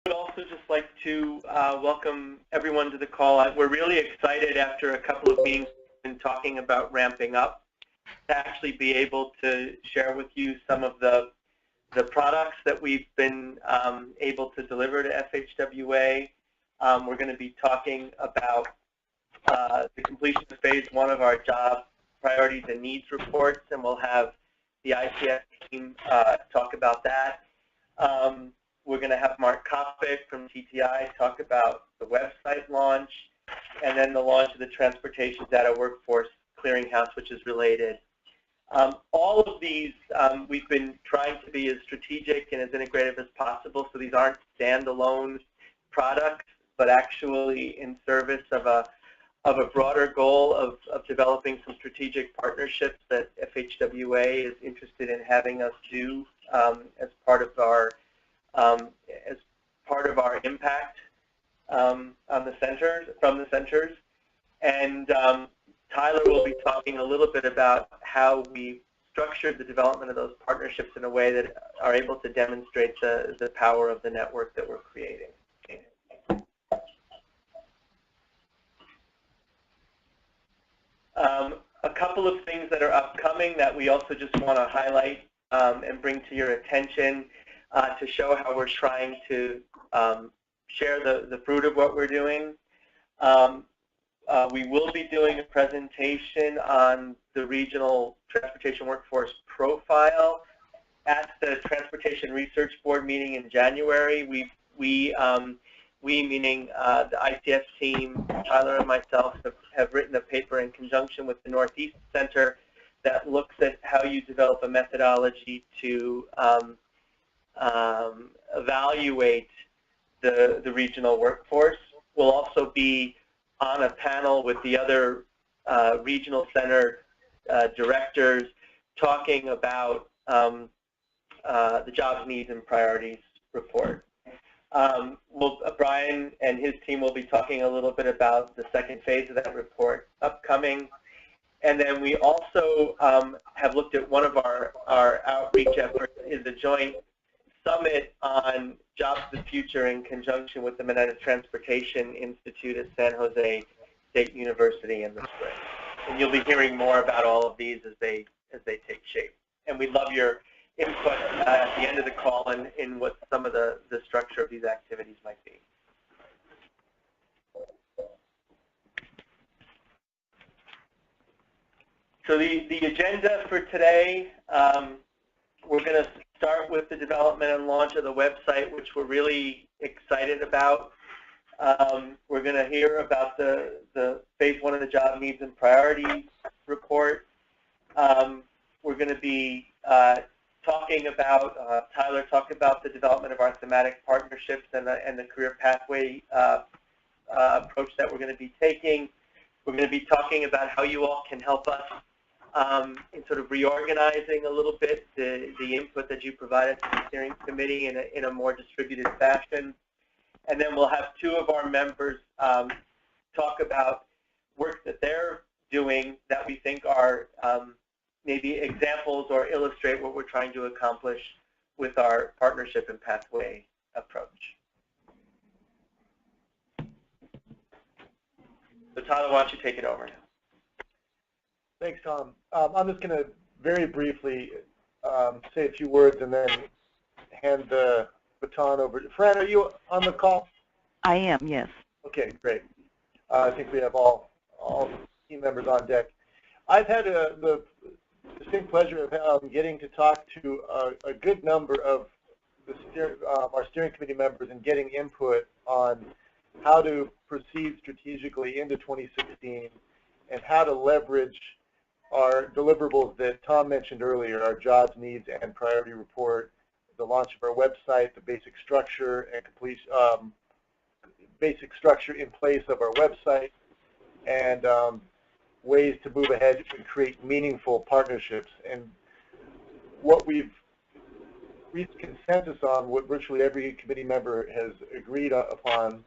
would also just like to welcome everyone to the call. We're really excited after a couple of meetings and talking about ramping up to actually be able to share with you some of the products that we've been able to deliver to FHWA. We're going to be talking about the completion of phase 1 of our job priorities and needs reports, and we'll have the ICF team talk about that. We're going to have Mark Kopic from TTI talk about the website launch, and then the launch of the Transportation Data Workforce Clearinghouse, which is related. All of these, we've been trying to be as strategic and as integrative as possible, so these aren't standalone products, but actually in service of a broader goal of developing some strategic partnerships that FHWA is interested in having us do as part of our impact on the centers, from the centers. And Tyler will be talking a little bit about how we structured the development of those partnerships in a way that are able to demonstrate the power of the network that we're creating. A couple of things that are upcoming that we also just want to highlight and bring to your attention to show how we're trying to share the fruit of what we're doing. We will be doing a presentation on the regional transportation workforce profile at the Transportation Research Board meeting in January. We meaning the ICF team, Tyler and myself, have written a paper in conjunction with the Northeast Center that looks at how you develop a methodology to evaluate the regional workforce. We'll also be on a panel with the other regional center directors talking about the jobs, needs, and priorities report. Brian and his team will be talking a little bit about the second phase of that report upcoming. And then we also have looked at one of our outreach efforts is a joint summit on jobs of the future in conjunction with the Menendez Transportation Institute at San Jose State University in the spring. And you'll be hearing more about all of these as they take shape. And we'd love your input at the end of the call in what some of the structure of these activities might be. So the agenda for today, we're going to start with the development and launch of the website, which we're really excited about. We're going to hear about the phase 1 of the job needs and priorities report. We're going to be talking about, Tyler talked about the development of our thematic partnerships and the career pathway approach that we're going to be taking. We're going to be talking about how you all can help us in sort of reorganizing a little bit the input that you provided to the steering committee in a more distributed fashion. And then we'll have two of our members talk about work that they're doing that we think are maybe examples or illustrate what we're trying to accomplish with our partnership and pathway approach. So Tyler, why don't you take it over now? Thanks, Tom. I'm just going to very briefly say a few words and then hand the baton over. Fran, are you on the call? I am, yes. Okay, great. I think we have all team members on deck. I've had the distinct pleasure of getting to talk to a good number of our steering committee members and getting input on how to proceed strategically into 2016 and how to leverage our deliverables that Tom mentioned earlier, our jobs, needs, and priority report, the launch of our website, the basic structure and basic structure in place of our website, and ways to move ahead and create meaningful partnerships. And what we've reached consensus on, what virtually every committee member has agreed upon,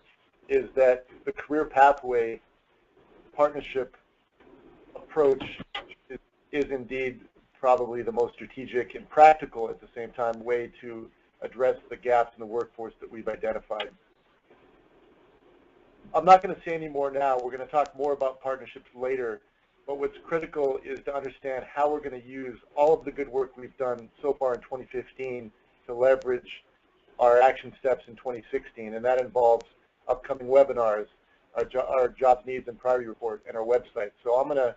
is that the career pathway partnership approach is indeed probably the most strategic and practical at the same time way to address the gaps in the workforce that we've identified. I'm not going to say any more now. We're going to talk more about partnerships later, but what's critical is to understand how we're going to use all of the good work we've done so far in 2015 to leverage our action steps in 2016, and that involves upcoming webinars, our jobs needs and priority report, and our website. So I'm going to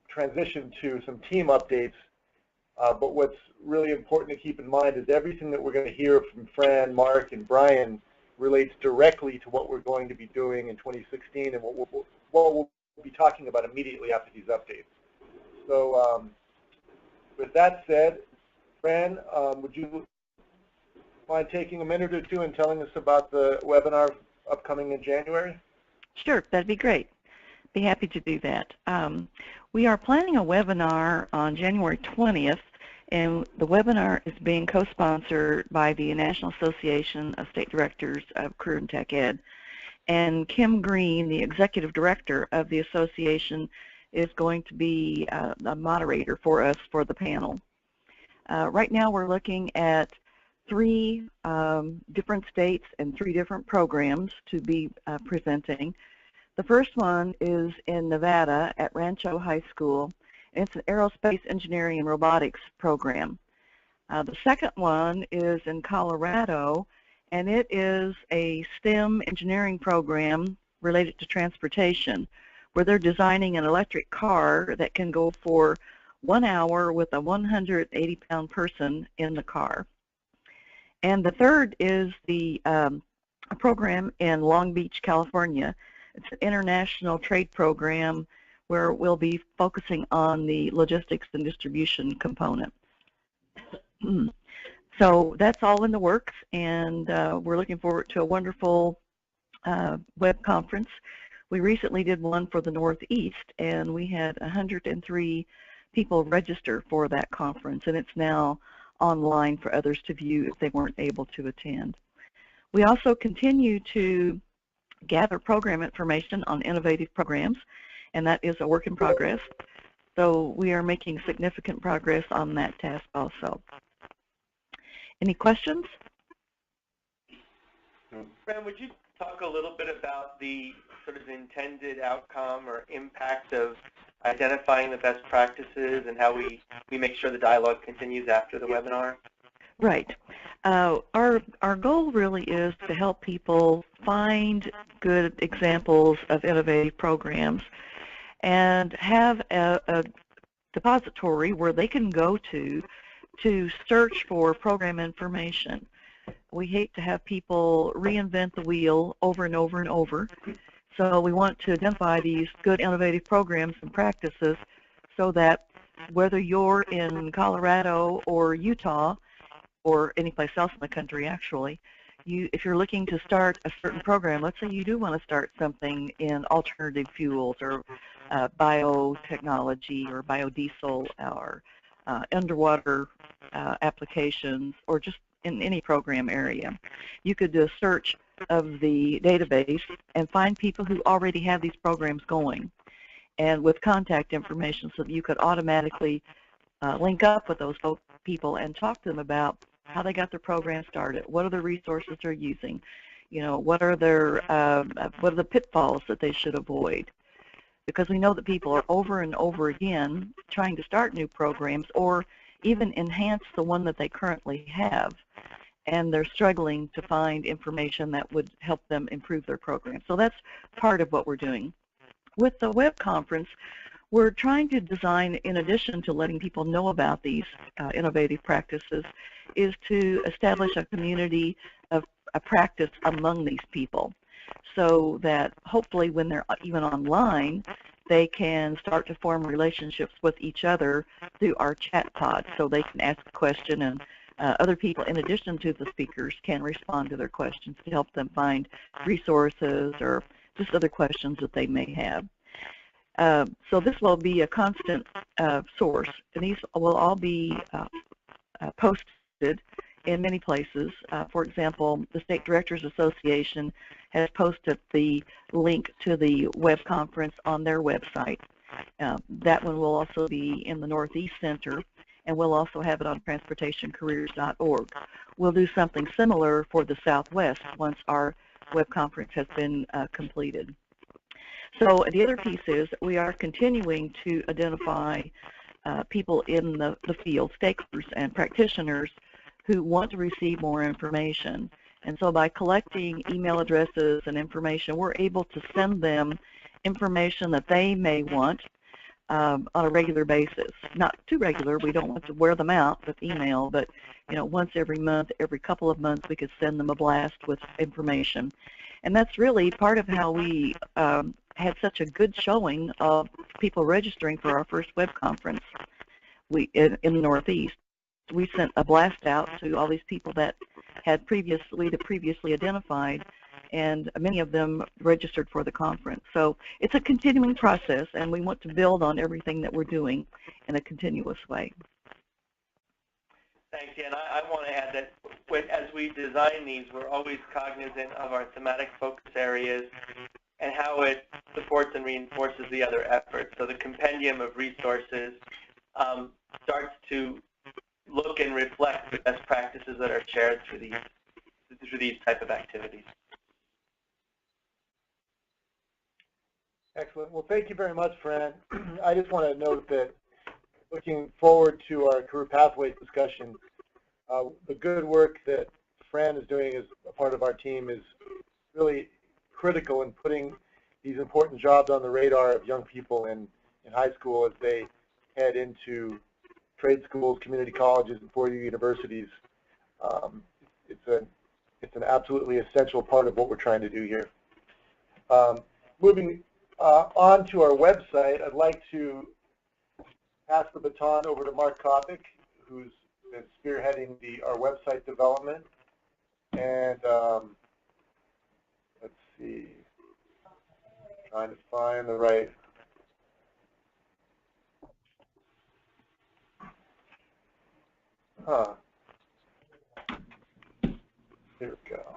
transition to some team updates, but what's really important to keep in mind is everything that we're going to hear from Fran, Mark, and Brian relates directly to what we're going to be doing in 2016 and what we'll be talking about immediately after these updates. So with that said, Fran, would you mind taking a minute or two and telling us about the webinar upcoming in January? Sure, that'd be great. Be happy to do that. We are planning a webinar on January 20th, and the webinar is being co-sponsored by the National Association of State Directors of Career and Tech Ed. And Kim Green, the Executive Director of the association, is going to be a moderator for us for the panel. Right now we're looking at 3 different states and 3 different programs to be presenting. The first one is in Nevada at Rancho High School. It's an aerospace engineering and robotics program. The second one is in Colorado, and it is a STEM engineering program related to transportation, where they're designing an electric car that can go for 1 hour with a 180-pound person in the car. And the third is the a program in Long Beach, California. It's an international trade program where we'll be focusing on the logistics and distribution component. So that's all in the works, and we're looking forward to a wonderful web conference. We recently did one for the Northeast, and we had 103 people register for that conference, and it's now online for others to view if they weren't able to attend. We also continue to gather program information on innovative programs, and that is a work in progress. So we are making significant progress on that task also. Any questions? Fran, would you talk a little bit about the sort of intended outcome or impact of identifying the best practices and how we make sure the dialogue continues after the webinar? Right. Our goal really is to help people find good examples of innovative programs and have a depository where they can go to search for program information. We hate to have people reinvent the wheel over and over and over, so we want to identify these good innovative programs and practices so that whether you're in Colorado or Utah or any place else in the country actually, if you're looking to start a certain program, let's say you do want to start something in alternative fuels or biotechnology or biodiesel or underwater applications or just in any program area. You could do a search of the database and find people who already have these programs going, and with contact information so that you could automatically link up with those people and talk to them about how they got their program started, what are the resources they're using, you know, what are the pitfalls that they should avoid. Because we know that people are over and over again trying to start new programs or even enhance the one that they currently have, and they're struggling to find information that would help them improve their program. So that's part of what we're doing. With the web conference, we're trying to design, in addition to letting people know about these innovative practices, is to establish a community of a practice among these people, so that hopefully when they're even online, they can start to form relationships with each other through our chat pod, so they can ask a question and other people, in addition to the speakers, can respond to their questions to help them find resources or just other questions that they may have. So this will be a constant source, and these will all be posted in many places. For example, the State Directors Association has posted the link to the web conference on their website. That one will also be in the Northeast Center, and we'll also have it on transportationcareers.org. We'll do something similar for the Southwest once our web conference has been completed. So the other piece is we are continuing to identify people in the field, stakeholders and practitioners who want to receive more information. And so by collecting email addresses and information, we're able to send them information that they may want on a regular basis. Not too regular, we don't want to wear them out with email, but once every month, every couple of months, we could send them a blast with information. And that's really part of how we had such a good showing of people registering for our first web conference in the Northeast. We sent a blast out to all these people that had previously identified, and many of them registered for the conference. So it's a continuing process, and we want to build on everything that we're doing in a continuous way. Thanks, and I want to add that as we design these, we're always cognizant of our thematic focus areas and how it supports and reinforces the other efforts. So the compendium of resources starts to look and reflect the best practices that are shared through these type of activities. Excellent. Well, thank you very much, Fran. I just want to note that looking forward to our career pathways discussion, the good work that Fran is doing as a part of our team is really critical in putting these important jobs on the radar of young people in high school as they head into trade schools, community colleges, and four-year universities. It's an absolutely essential part of what we're trying to do here. Moving on to our website, I'd like to pass the baton over to Mark Kopic, who's been spearheading our website development. And let's see, trying to find the right. Here we go.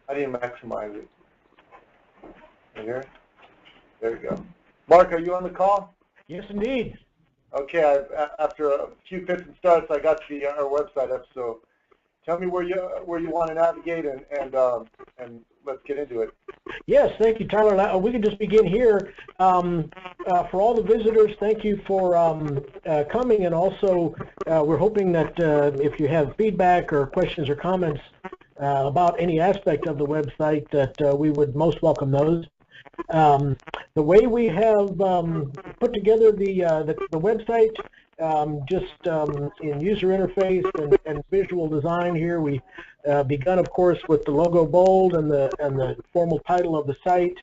I didn't maximize it. Here. There we go. Mark, are you on the call? Yes, indeed. Okay. After a few fits and starts, I got our website up. So, tell me where you want to navigate, and let's get into it. Yes, thank you, Tyler. We can just begin here. For all the visitors, thank you for coming, and also we're hoping that if you have feedback or questions or comments about any aspect of the website, that we would most welcome those. The way we have put together the website, just in user interface and visual design here, we begun, of course, with the logo bold and the formal title of the site,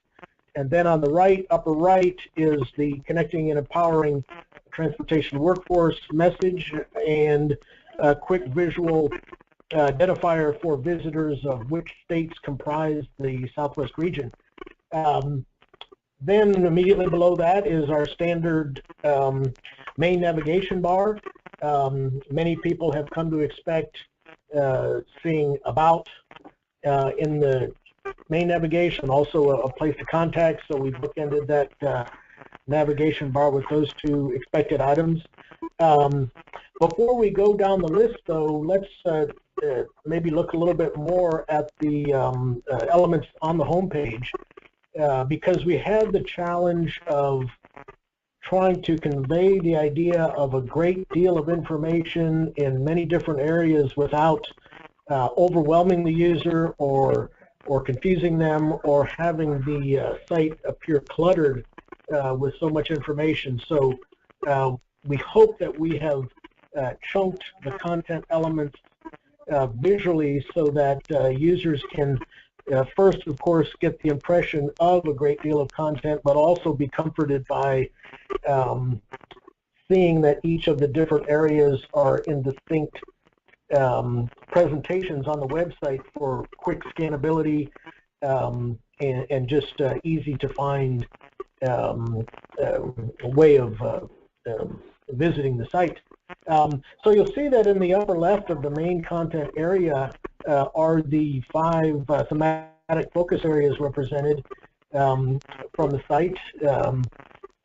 and then on the upper right is the connecting and empowering transportation workforce message and a quick visual identifier for visitors of which states comprise the Southwest region. Then immediately below that is our standard main navigation bar. Many people have come to expect seeing about in the main navigation, also a place to contact, so we bookended that navigation bar with those two expected items. Before we go down the list, though, let's maybe look a little bit more at the elements on the home page, because we had the challenge of trying to convey the idea of a great deal of information in many different areas without overwhelming the user or confusing them or having the site appear cluttered with so much information. So we hope that we have chunked the content elements visually so that users can first, of course, get the impression of a great deal of content, but also be comforted by seeing that each of the different areas are in distinct presentations on the website for quick scannability and just easy to find way of visiting the site. So you'll see that in the upper left of the main content area are the 5 thematic focus areas represented from the site.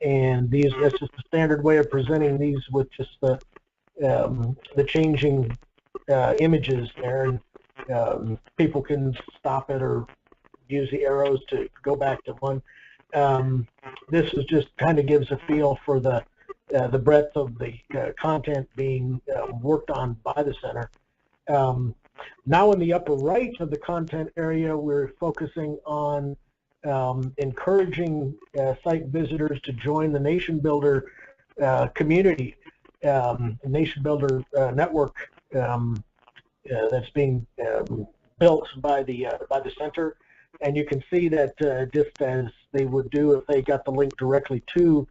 and that's just the standard way of presenting these with just the changing images there, and people can stop it or use the arrows to go back to one. This is just kind of gives a feel for the breadth of the content being worked on by the center. Now in the upper right of the content area, we're focusing on encouraging site visitors to join the Nation Builder community, Nation Builder network that's being built by the center. And you can see that just as they would do if they got the link directly to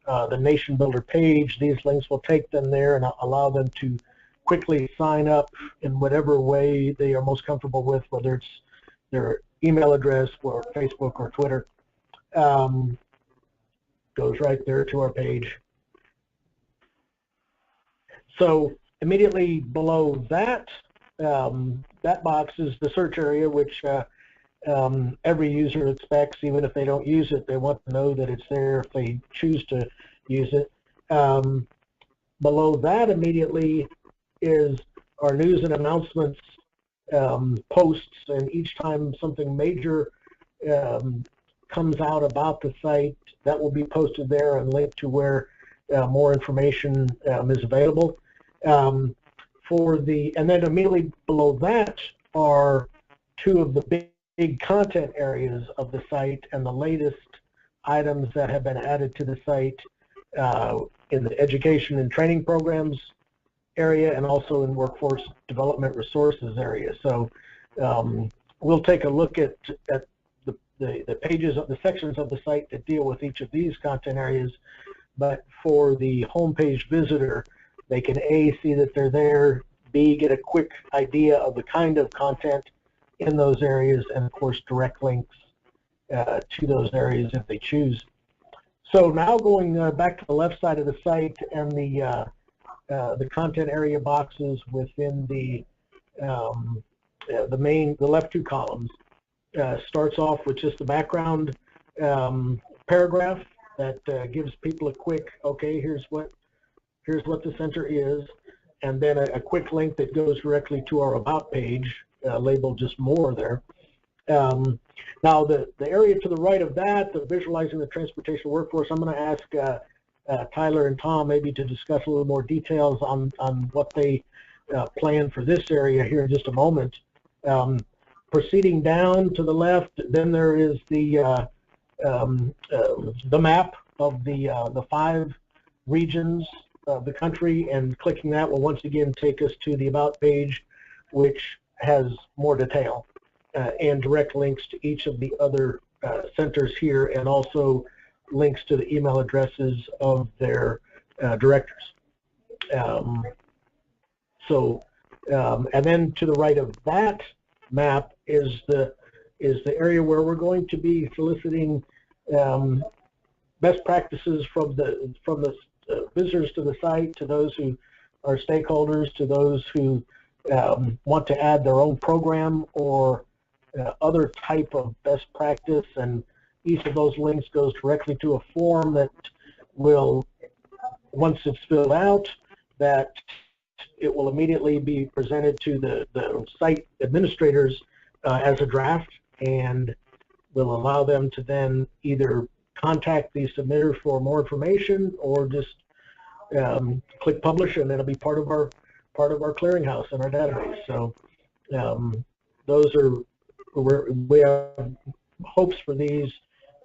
the Nation Builder page, these links will take them there and allow them to quickly sign up in whatever way they are most comfortable with, whether it's their email address or Facebook or Twitter. Goes right there to our page. So immediately below that, that box is the search area, which every user expects. Even if they don't use it, they want to know that it's there if they choose to use it. Below that immediately is our news and announcements posts, and each time something major comes out about the site, that will be posted there and linked to where more information is available. And then immediately below that are two of the big content areas of the site and the latest items that have been added to the site in the education and training programs area, and also in workforce development resources area. So we'll take a look at the pages of the sections of the site that deal with each of these content areas. But for the homepage visitor, they can A, see that they're there, B, get a quick idea of the kind of content in those areas, and of course direct links to those areas if they choose. So now going back to the left side of the site and the content area boxes within the left two columns, starts off with just the background paragraph that gives people a quick, okay, here's what the center is, and then a quick link that goes directly to our about page, labeled just more there. Now the area to the right of that, the visualizing the transportation workforce, I'm going to ask Tyler and Tom maybe to discuss a little more details on what they plan for this area here in just a moment. Proceeding down to the left, then there is the map of the 5 regions of the country, and clicking that will once again take us to the About page, which has more detail and direct links to each of the other centers here, and also links to the email addresses of their directors. And then to the right of that map is the area where we're going to be soliciting best practices from the visitors to the site, to those who are stakeholders, to those who want to add their own program or other type of best practice. And each of those links goes directly to a form that will, once it's filled out, that it will immediately be presented to the site administrators as a draft, and will allow them to then either contact the submitter for more information or just click publish, and it'll be part of our clearinghouse and our database. So those are, we have hopes for these,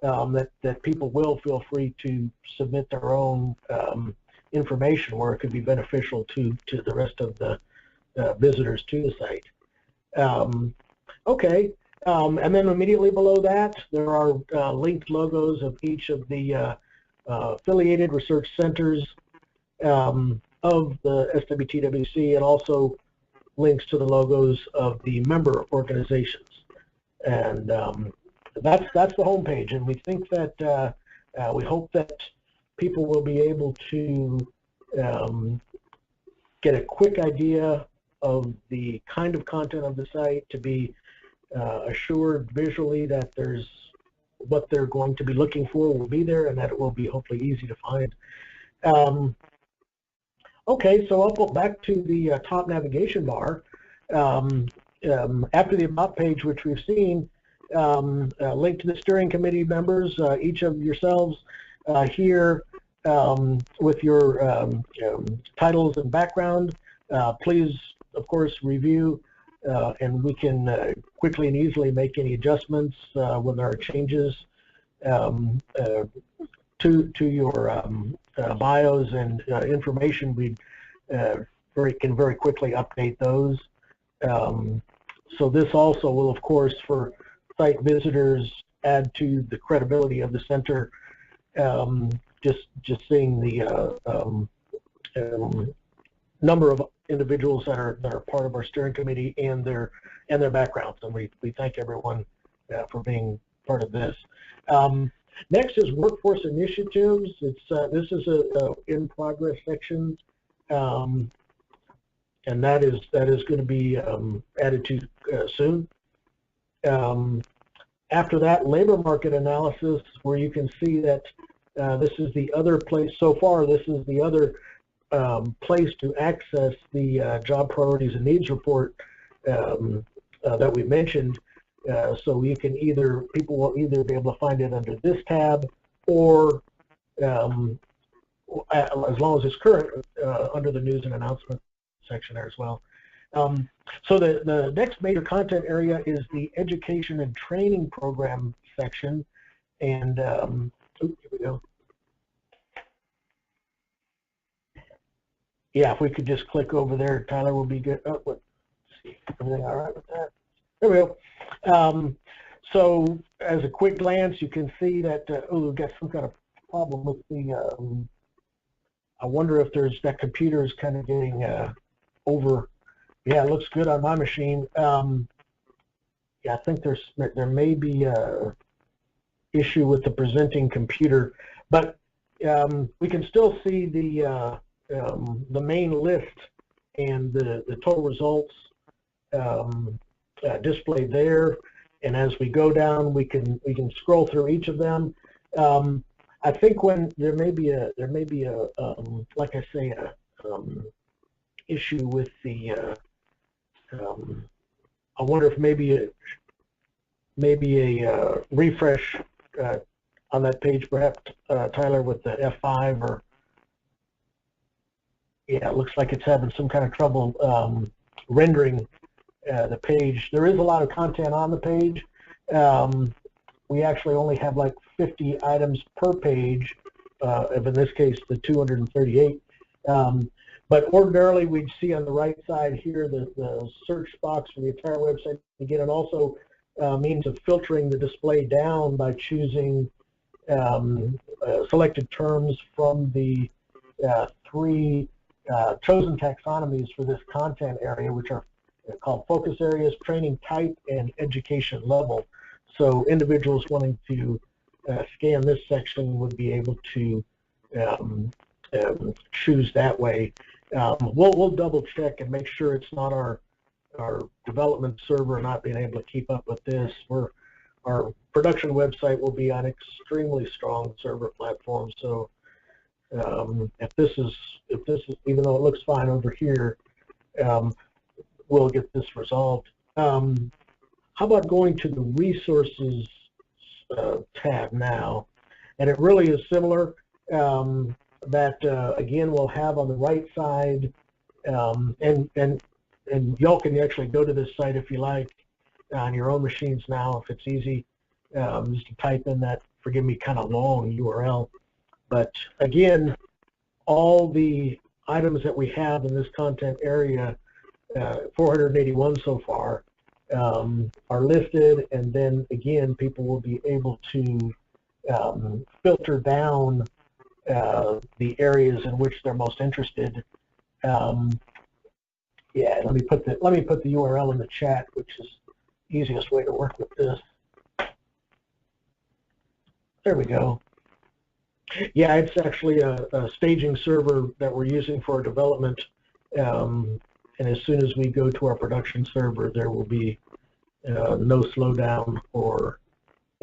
that people will feel free to submit their own information where it could be beneficial to the rest of the visitors to the site. Okay, and then immediately below that there are linked logos of each of the affiliated research centers of the SWTWC, and also links to the logos of the member organizations. And that's the home page, and we think that we hope that people will be able to get a quick idea of the kind of content of the site, to be assured visually that there's what they're going to be looking for will be there, and that it will be hopefully easy to find. Okay, so I'll go back to the top navigation bar. After the About page, which we've seen, link to the steering committee members, each of yourselves here with your titles and background. Please, of course, review, and we can quickly and easily make any adjustments when there are changes to your bios and information. We can very quickly update those. So this also will, of course, for site visitors, add to the credibility of the center. Just seeing the number of individuals that are part of our steering committee and their backgrounds, and we thank everyone for being part of this. Next is workforce initiatives. This is a in progress section, and that is going to be added to soon. After that, labor market analysis, where you can see that this is the other place. So far, this is the other place to access the job priorities and needs report that we mentioned. So you can people will either be able to find it under this tab, or as long as it's current, under the news and announcement section there as well. So the next major content area is the education and training program section, and here we go. Yeah, if we could just click over there, Tyler, will be good. Oh, let's see, everything all right with that? There we go. So as a quick glance, you can see that we've got some kind of problem with the. I wonder if that computer is kind of getting over. Yeah, it looks good on my machine. Yeah, I think there may be a issue with the presenting computer, but we can still see the main list and the total results displayed there. And as we go down, we can scroll through each of them. I think when there may be a like I say issue with the I wonder if maybe a refresh on that page, perhaps Tyler, with the F5, or yeah, it looks like it's having some kind of trouble rendering the page. There is a lot of content on the page. We actually only have like 50 items per page, in this case the 238. But ordinarily we'd see on the right side here the search box for the entire website again, and also means of filtering the display down by choosing selected terms from the three chosen taxonomies for this content area, which are called focus areas, training type, and education level. So individuals wanting to scan this section would be able to choose that way. We'll double check and make sure it's not our development server not being able to keep up with this. Our production website will be on extremely strong server platform. So if this is even though it looks fine over here, we'll get this resolved. How about going to the resources tab now? And it really is similar. That again, we'll have on the right side, and y'all can actually go to this site if you like on your own machines now, if it's easy, just to type in that, forgive me, kind of long URL. But again, all the items that we have in this content area, 481 so far, are listed, and then again, people will be able to filter down the areas in which they're most interested. Yeah, let me put the URL in the chat, which is the easiest way to work with this. There we go. Yeah, it's actually a staging server that we're using for our development, and as soon as we go to our production server, there will be no slowdown or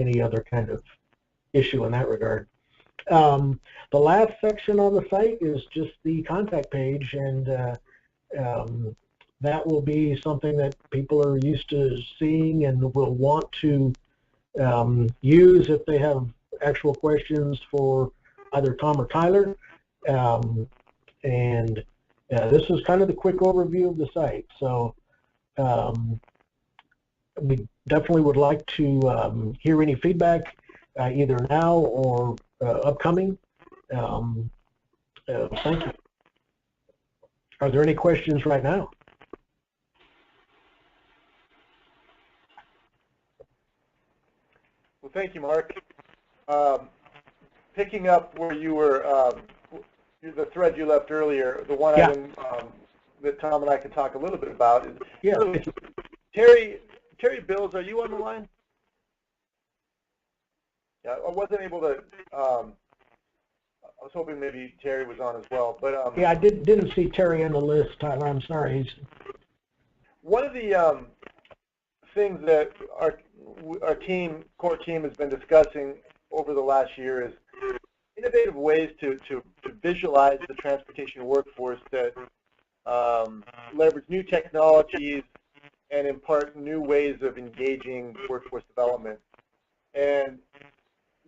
any other kind of issue in that regard. The last section on the site is just the contact page, and that will be something that people are used to seeing and will want to use if they have actual questions for either Tom or Tyler. This is kind of the quick overview of the site. So we definitely would like to hear any feedback either now or upcoming. Thank you. Are there any questions right now? Well, thank you, Mark. Picking up where you were, the thread you left earlier, the one item that Tom and I can talk a little bit about is, so, Terry Bills, are you on the line? Yeah, I wasn't able to. I was hoping maybe Terry was on as well, but yeah, I didn't see Terry on the list, Tyler. I'm sorry. One of the things that our core team has been discussing over the last year is innovative ways to visualize the transportation workforce that leverage new technologies and impart new ways of engaging workforce development. And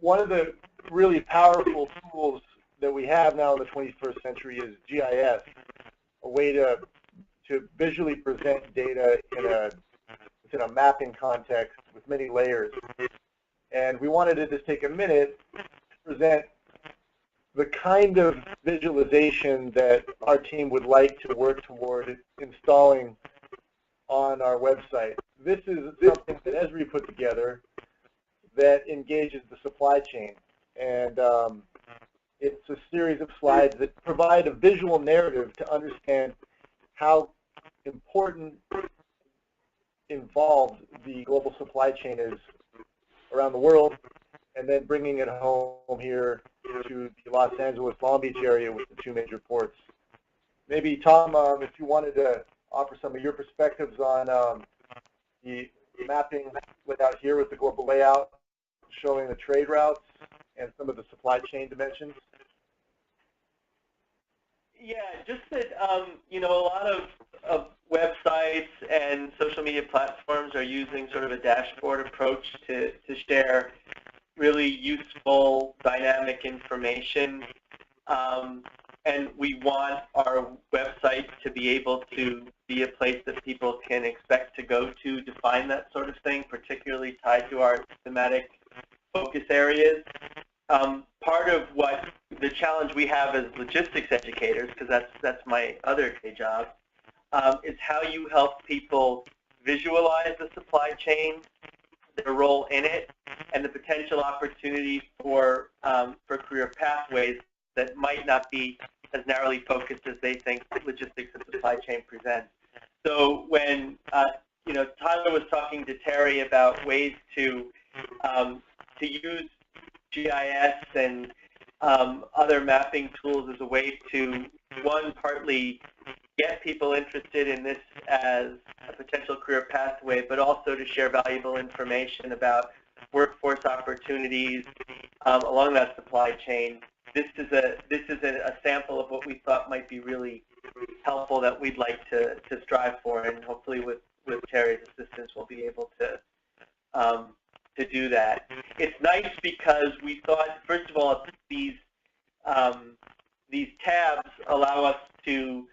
one of the really powerful tools that we have now in the 21st century is GIS, a way to visually present data in a mapping context with many layers. And we wanted to just take a minute to present the kind of visualization that our team would like to work toward installing on our website. This is something that Esri put together that engages the supply chain. And it's a series of slides that provide a visual narrative to understand how important, involved the global supply chain is around the world, and then bringing it home here to the Los Angeles, Long Beach area with the two major ports. Maybe, Tom, if you wanted to offer some of your perspectives on the mapping layout here with the global layout, showing the trade routes and some of the supply chain dimensions. Yeah, just that, you know, a lot of websites and social media platforms are using sort of a dashboard approach to share really useful, dynamic information. And we want our website to be able to be a place that people can expect to go to find that sort of thing, particularly tied to our thematic focus areas. Part of what the challenge we have as logistics educators, because that's my other day job, is how you help people visualize the supply chain, their role in it, and the potential opportunity for career pathways that might not be as narrowly focused as they think logistics and supply chain presents. So when you know, Tyler was talking to Terry about ways to use GIS and other mapping tools as a way to, one, partly get people interested in this as a potential career pathway, but also to share valuable information about workforce opportunities along that supply chain. This is a sample of what we thought might be really helpful that we'd like to strive for, and hopefully with Terry's assistance we'll be able to do that. It's nice because we thought, first of all, these tabs allow us to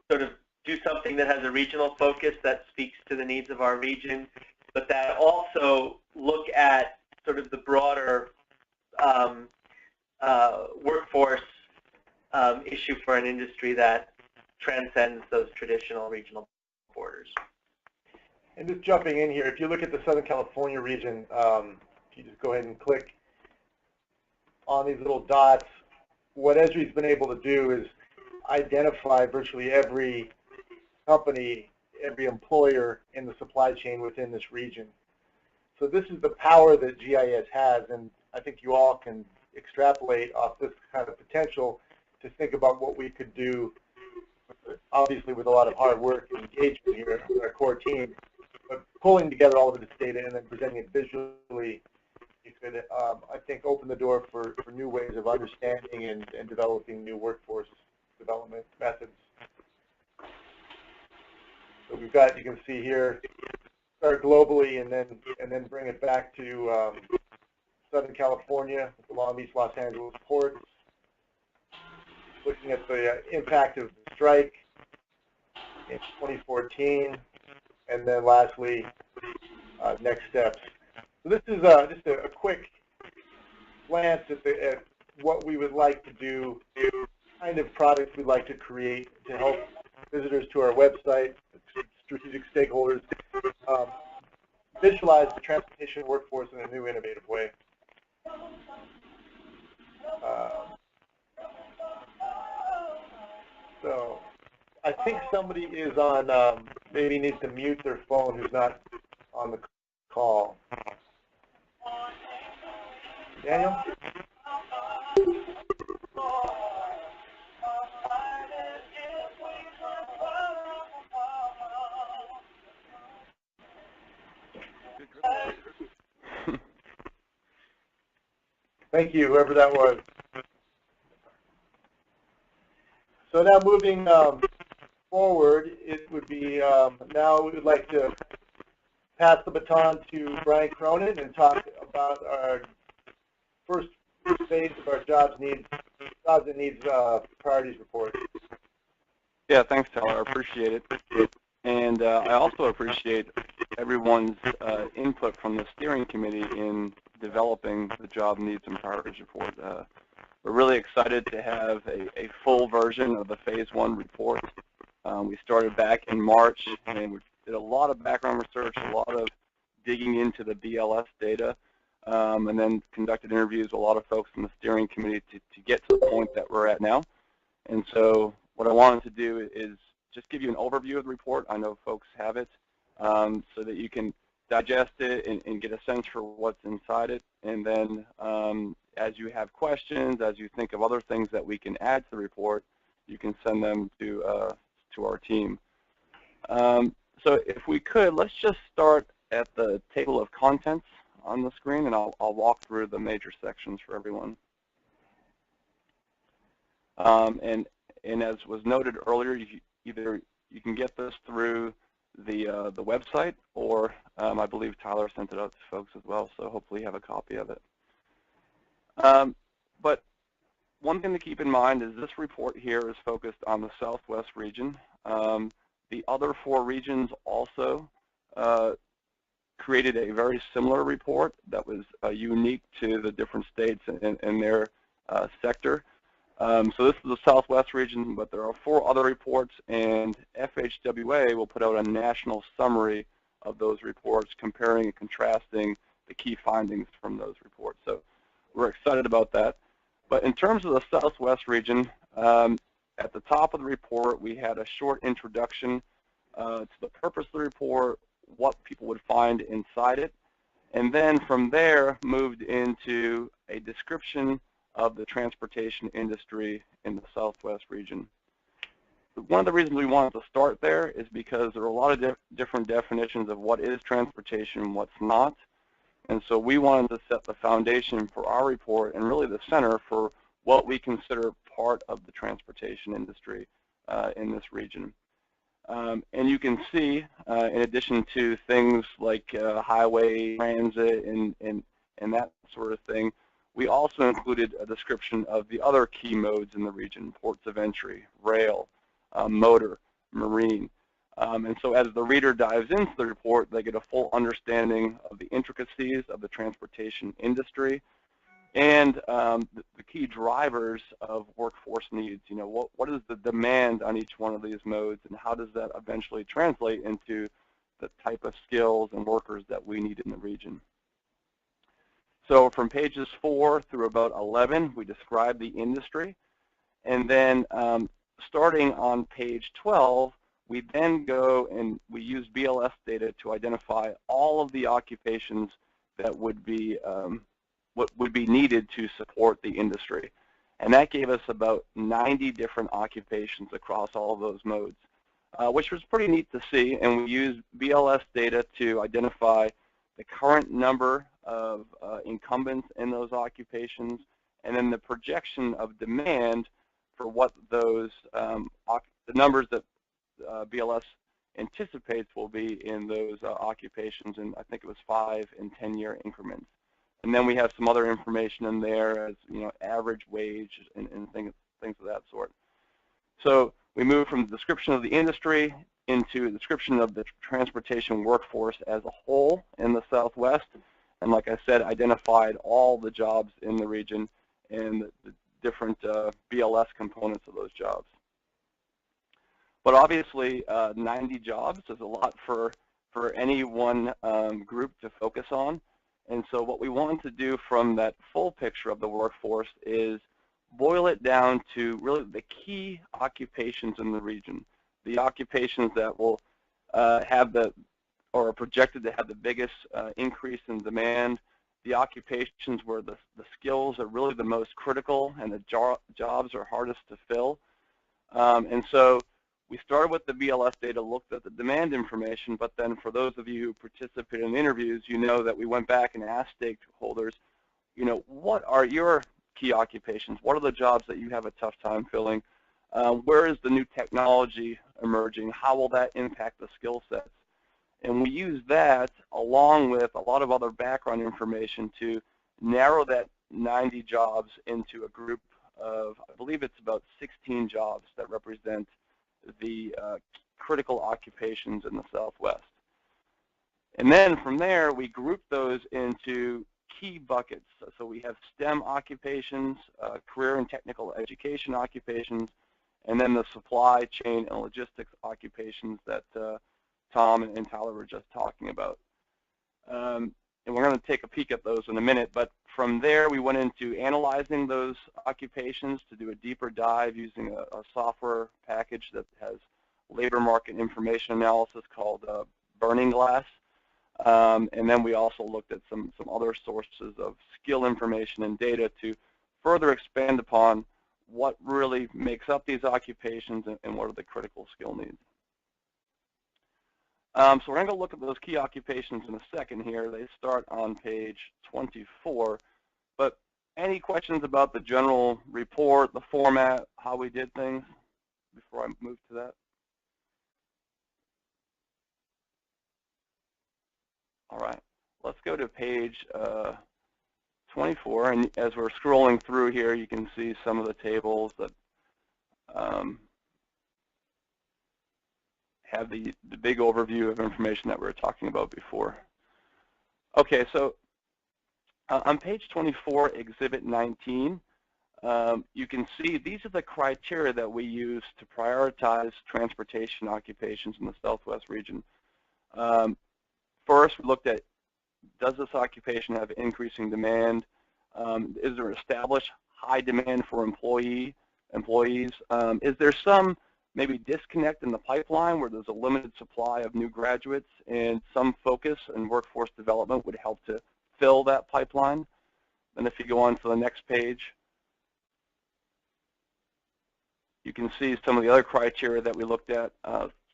sort of do something that has a regional focus that speaks to the needs of our region, but that also look at sort of the broader workforce issue for an industry that transcends those traditional regional borders. And just jumping in here, if you look at the Southern California region, if you just go ahead and click on these little dots, what Esri's been able to do is identify virtually every company, every employer in the supply chain within this region. So this is the power that GIS has, and I think you all can extrapolate off this kind of potential to think about what we could do, obviously with a lot of hard work and engagement here with our core team, but pulling together all of this data and then presenting it visually it could, I think, open the door for new ways of understanding and developing new workforce development methods. So we've got, you can see here, start globally and then bring it back to Southern California, the Long Beach, Los Angeles ports, looking at the impact of the strike in 2014, and then lastly, next steps. So this is just a quick glance at what we would like to do, kind of products we'd like to create to help visitors to our website, strategic stakeholders, visualize the transportation workforce in a new, innovative way. So I think somebody is on, maybe needs to mute their phone who's not on the call. Daniel? Thank you, whoever that was. So now moving forward, it would be, now we would like to pass the baton to Brian Cronin and talk about our first phase of our jobs and needs priorities report. Yeah, thanks, Tyler. I appreciate it. And I also appreciate everyone's input from the steering committee in developing the job needs and priorities report. We're really excited to have a full version of the Phase 1 report. We started back in March, and we did a lot of background research, a lot of digging into the BLS data, and then conducted interviews with a lot of folks in the steering committee to get to the point that we're at now. And so what I wanted to do is just give you an overview of the report. I know folks have it, so that you can digest it and get a sense for what's inside it. And then as you have questions, as you think of other things that we can add to the report, you can send them to our team. So if we could, let's just start at the table of contents on the screen, and I'll walk through the major sections for everyone. And as was noted earlier, either you can get this through the website, or I believe Tyler sent it out to folks as well, so hopefully you have a copy of it. But one thing to keep in mind is this report here is focused on the Southwest region. The other 4 regions also created a very similar report that was unique to the different states and their sector. So this is the Southwest region, but there are 4 other reports, and FHWA will put out a national summary of those reports, comparing and contrasting the key findings from those reports. So we're excited about that. But in terms of the Southwest region, at the top of the report, we had a short introduction to the purpose of the report, what people would find inside it, and then from there moved into a description of the transportation industry in the Southwest region. One of the reasons we wanted to start there is because there are a lot of different definitions of what is transportation and what's not. And so we wanted to set the foundation for our report and really the center for what we consider part of the transportation industry in this region. And you can see, in addition to things like highway, transit, and that sort of thing, we also included a description of the other key modes in the region: ports of entry, rail, motor, marine. And so as the reader dives into the report, they get a full understanding of the intricacies of the transportation industry and the key drivers of workforce needs. You know, what is the demand on each one of these modes, and how does that eventually translate into the type of skills and workers that we need in the region? So from pages 4 through about 11, we describe the industry. And then starting on page 12, we then go and we use BLS data to identify all of the occupations that would be what would be needed to support the industry. And that gave us about 90 different occupations across all of those modes, which was pretty neat to see. And we used BLS data to identify the current number of incumbents in those occupations, and then the projection of demand for what those the numbers that BLS anticipates will be in those occupations, and I think it was 5- and 10-year increments. And then we have some other information in there, as average wage and things of that sort. So we move from the description of the industry into a description of the transportation workforce as a whole in the Southwest, and like I said, identified all the jobs in the region and the different BLS components of those jobs. But obviously, 90 jobs is a lot for any one group to focus on. And so what we want to do from that full picture of the workforce is boil it down to really the key occupations in the region, the occupations that will have or are projected to have the biggest increase in demand, the occupations where the skills are really the most critical and the jobs are hardest to fill. And so we started with the BLS data, looked at the demand information, but then for those of you who participated in interviews, you know that we went back and asked stakeholders, what are your key occupations? What are the jobs that you have a tough time filling? Where is the new technology emerging? How will that impact the skill sets? And we use that along with a lot of other background information to narrow that 90 jobs into a group of, I believe it's about 16 jobs that represent the critical occupations in the Southwest. And then from there, we group those into key buckets. So we have STEM occupations, career and technical education occupations, and then the supply chain and logistics occupations that Tom and Tyler were just talking about. And we're going to take a peek at those in a minute, but from there we went into analyzing those occupations to do a deeper dive using a software package that has labor market information analysis called Burning Glass. And then we also looked at some other sources of skill information and data to further expand upon what really makes up these occupations and what are the critical skill needs. So we're going to look at those key occupations in a second here. They start on page 24. But any questions about the general report, the format, how we did things before I move to that? All right, let's go to page 24. And as we're scrolling through here, you can see some of the tables that have the big overview of information that we were talking about before. Okay, so on page 24, Exhibit 19, you can see these are the criteria that we use to prioritize transportation occupations in the Southwest region. First, we looked at, does this occupation have increasing demand? Is there established high demand for employees? Is there some maybe disconnect in the pipeline where there's a limited supply of new graduates, and some focus and workforce development would help to fill that pipeline? And if you go on to the next page, you can see some of the other criteria that we looked at,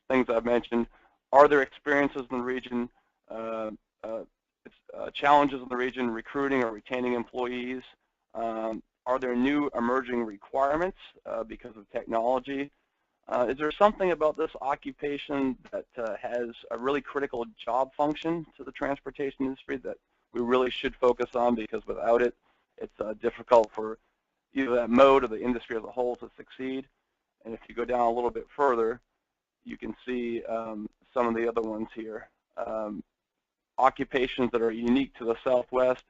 things I've mentioned. Are there experiences in the region, challenges in the region, recruiting or retaining employees? Are there new emerging requirements because of technology? Is there something about this occupation that has a really critical job function to the transportation industry that we really should focus on, because without it, it's difficult for either that mode or the industry as a whole to succeed? And if you go down a little bit further, you can see some of the other ones here. Occupations that are unique to the Southwest,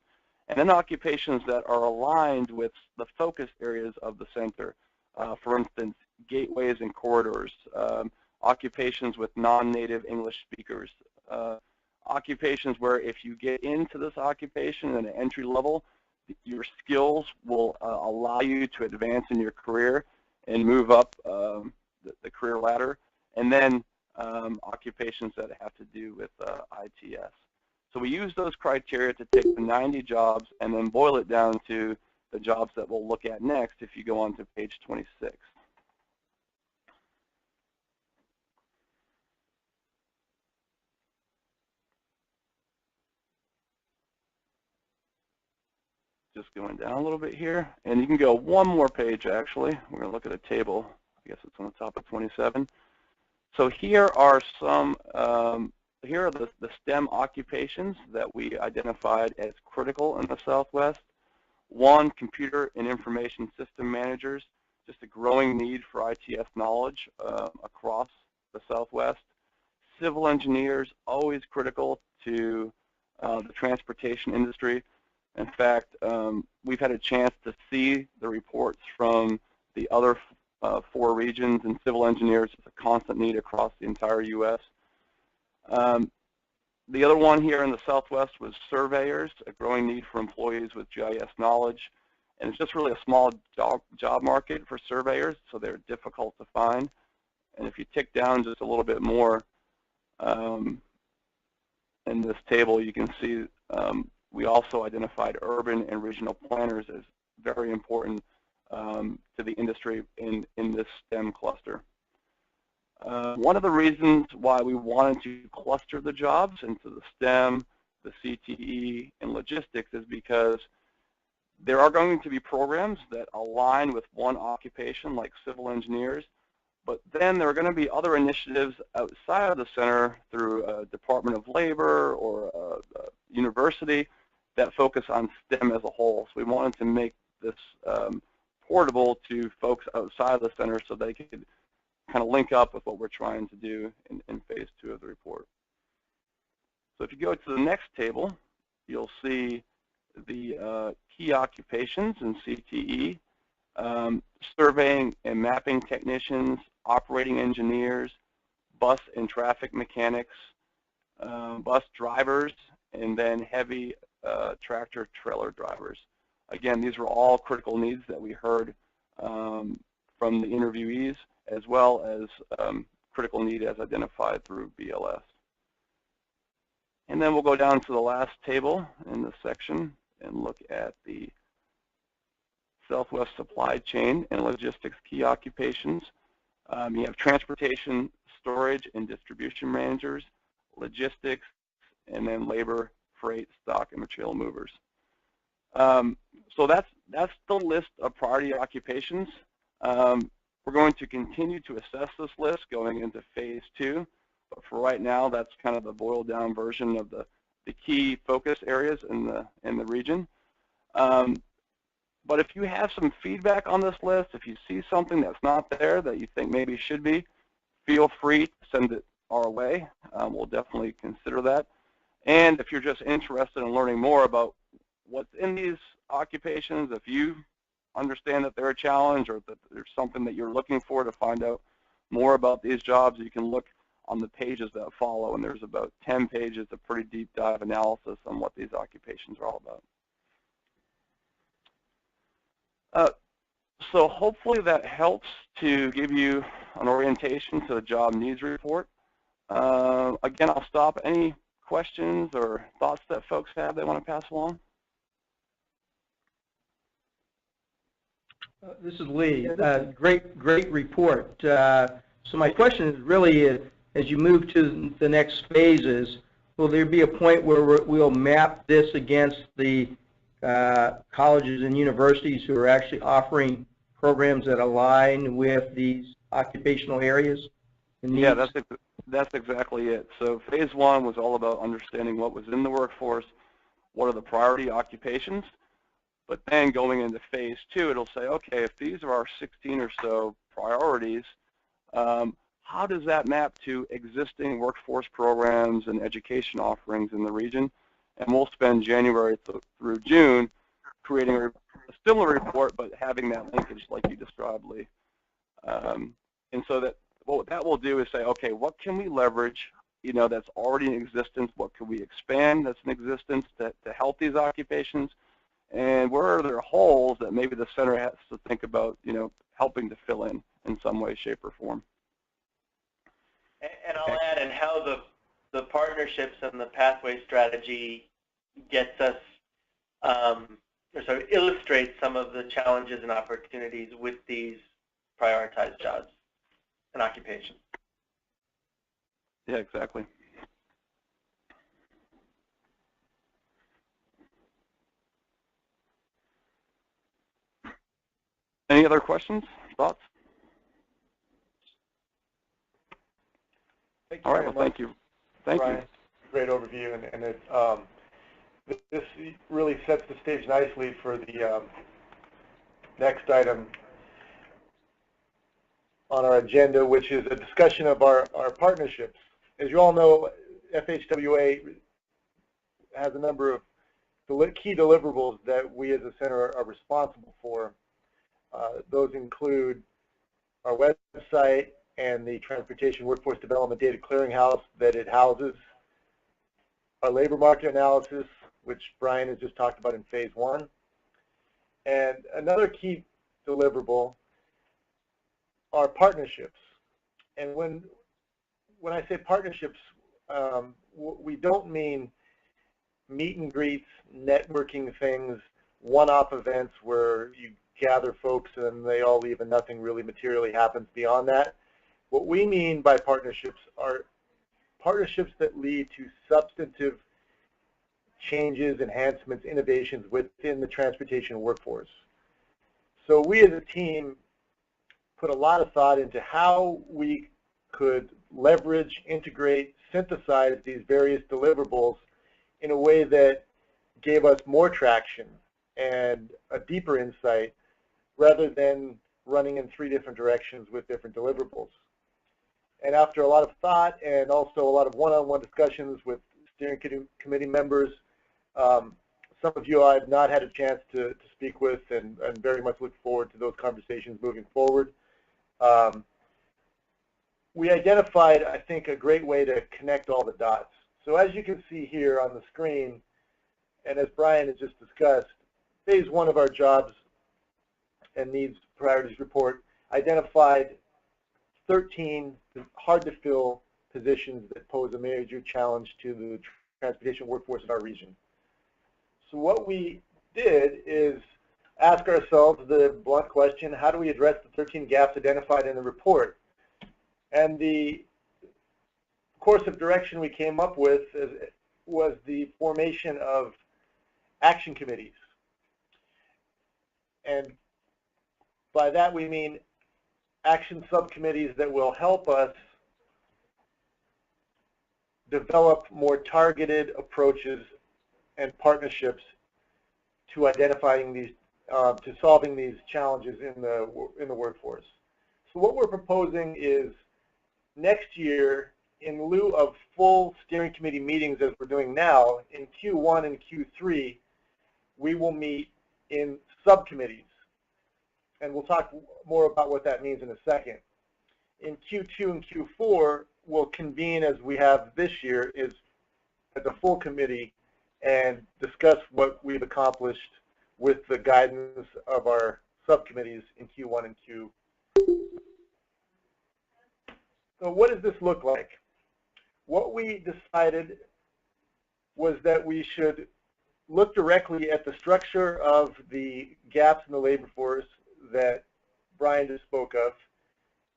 and then occupations that are aligned with the focus areas of the center. For instance, gateways and corridors, occupations with non-native English speakers, occupations where if you get into this occupation at an entry level, your skills will allow you to advance in your career and move up the career ladder, and then occupations that have to do with ITS. So we use those criteria to take the 90 jobs and then boil it down to the jobs that we'll look at next if you go on to page 26. just going down a little bit here, and you can go one more page actually. We're going to look at a table. I guess it's on the top of 27. So here are some, here are the STEM occupations that we identified as critical in the Southwest. One, computer and information system managers, just a growing need for ITS knowledge across the Southwest. Civil engineers, always critical to the transportation industry. In fact, we've had a chance to see the reports from the other 4 regions, and civil engineers is a constant need across the entire U.S. The other one here in the Southwest was surveyors, a growing need for employees with GIS knowledge. And it's just really a small job market for surveyors, so they're difficult to find. And if you tick down just a little bit more in this table, you can see we also identified urban and regional planners as very important to the industry in this STEM cluster. One of the reasons why we wanted to cluster the jobs into the STEM, the CTE, and logistics is because there are going to be programs that align with one occupation, like civil engineers, but then there are going to be other initiatives outside of the center through a Department of Labor or a university that focus on STEM as a whole. So we wanted to make this portable to folks outside of the center so they could kind of link up with what we're trying to do in phase 2 of the report. So if you go to the next table, you'll see the key occupations in CTE, surveying and mapping technicians, operating engineers, bus and traffic mechanics, bus drivers, and then heavy tractor trailer drivers. Again, these were all critical needs that we heard from the interviewees, as well as critical need as identified through BLS. And then we'll go down to the last table in this section and look at the Southwest supply chain and logistics key occupations. You have transportation, storage, and distribution managers, logistics, and then labor, freight, stock, and material movers. So that's the list of priority occupations. We're going to continue to assess this list going into phase 2, but for right now, that's kind of the boiled down version of the key focus areas in the region. But if you have some feedback on this list, if you see something that's not there that you think maybe should be, feel free to send it our way. We'll definitely consider that. And if you're just interested in learning more about what's in these occupations, if you understand that they're a challenge or that there's something that you're looking for to find out more about these jobs, you can look on the pages that follow, and there's about 10 pages of pretty deep dive analysis on what these occupations are all about. So hopefully that helps to give you an orientation to the job needs report. Again, I'll stop. Any questions or thoughts that folks have they want to pass along? This is Lee. Great report. So my question is really, as you move to the next phases, will there be a point where we'll map this against the colleges and universities who are actually offering programs that align with these occupational areas? Yeah, that's exactly it. So phase 1 was all about understanding what was in the workforce, what are the priority occupations, but then going into phase 2, it'll say, okay, if these are our 16 or so priorities, how does that map to existing workforce programs and education offerings in the region? And we'll spend January through June creating a similar report, but having that linkage like you described, Lee. And so that what that will do is say, okay, what can we leverage, that's already in existence? What can we expand that's in existence to help these occupations? And where are there holes that maybe the center has to think about, helping to fill in some way, shape, or form? And I'll add in how the partnerships and the pathway strategy gets us, or sort of illustrates some of the challenges and opportunities with these prioritized jobs and occupations. Yeah, exactly. Any other questions, thoughts? Thank you All right, very well, much, thank you. Thank Brian. you. Great overview, and this really sets the stage nicely for the next item on our agenda, which is a discussion of our partnerships. As you all know, FHWA has a number of key deliverables that we as a center are responsible for. Those include our website and the Transportation Workforce Development Data Clearinghouse that it houses, our labor market analysis, which Brian has just talked about in phase 1, and another key deliverable are partnerships. And when I say partnerships, we don't mean meet and greets, networking things, one-off events where you gather folks and they all leave and nothing really materially happens beyond that. What we mean by partnerships are partnerships that lead to substantive changes, enhancements, innovations within the transportation workforce. So we as a team put a lot of thought into how we could leverage, integrate, synthesize these various deliverables in a way that gave us more traction and a deeper insight rather than running in 3 different directions with different deliverables. And after a lot of thought and also a lot of one-on-one discussions with steering committee members, some of you I have not had a chance to speak with, and very much look forward to those conversations moving forward. We identified, I think, a great way to connect all the dots. So as you can see here on the screen, and as Brian has just discussed, phase 1 of our jobs and needs priorities report identified 13 hard-to-fill positions that pose a major challenge to the transportation workforce in our region. So what we did is ask ourselves the blunt question, how do we address the 13 gaps identified in the report? And the course of direction we came up with was the formation of action committees. And by that we mean action subcommittees that will help us develop more targeted approaches and partnerships to identifying these, to solving these challenges in the workforce. So what we're proposing is next year, in lieu of full steering committee meetings as we're doing now, in Q1 and Q3, we will meet in subcommittees. And we'll talk more about what that means in a second. In Q2 and Q4, we'll convene as we have this year as a full committee and discuss what we've accomplished with the guidance of our subcommittees in Q1 and Q2. So what does this look like? What we decided was that we should look directly at the structure of the gaps in the labor force that Brian just spoke of,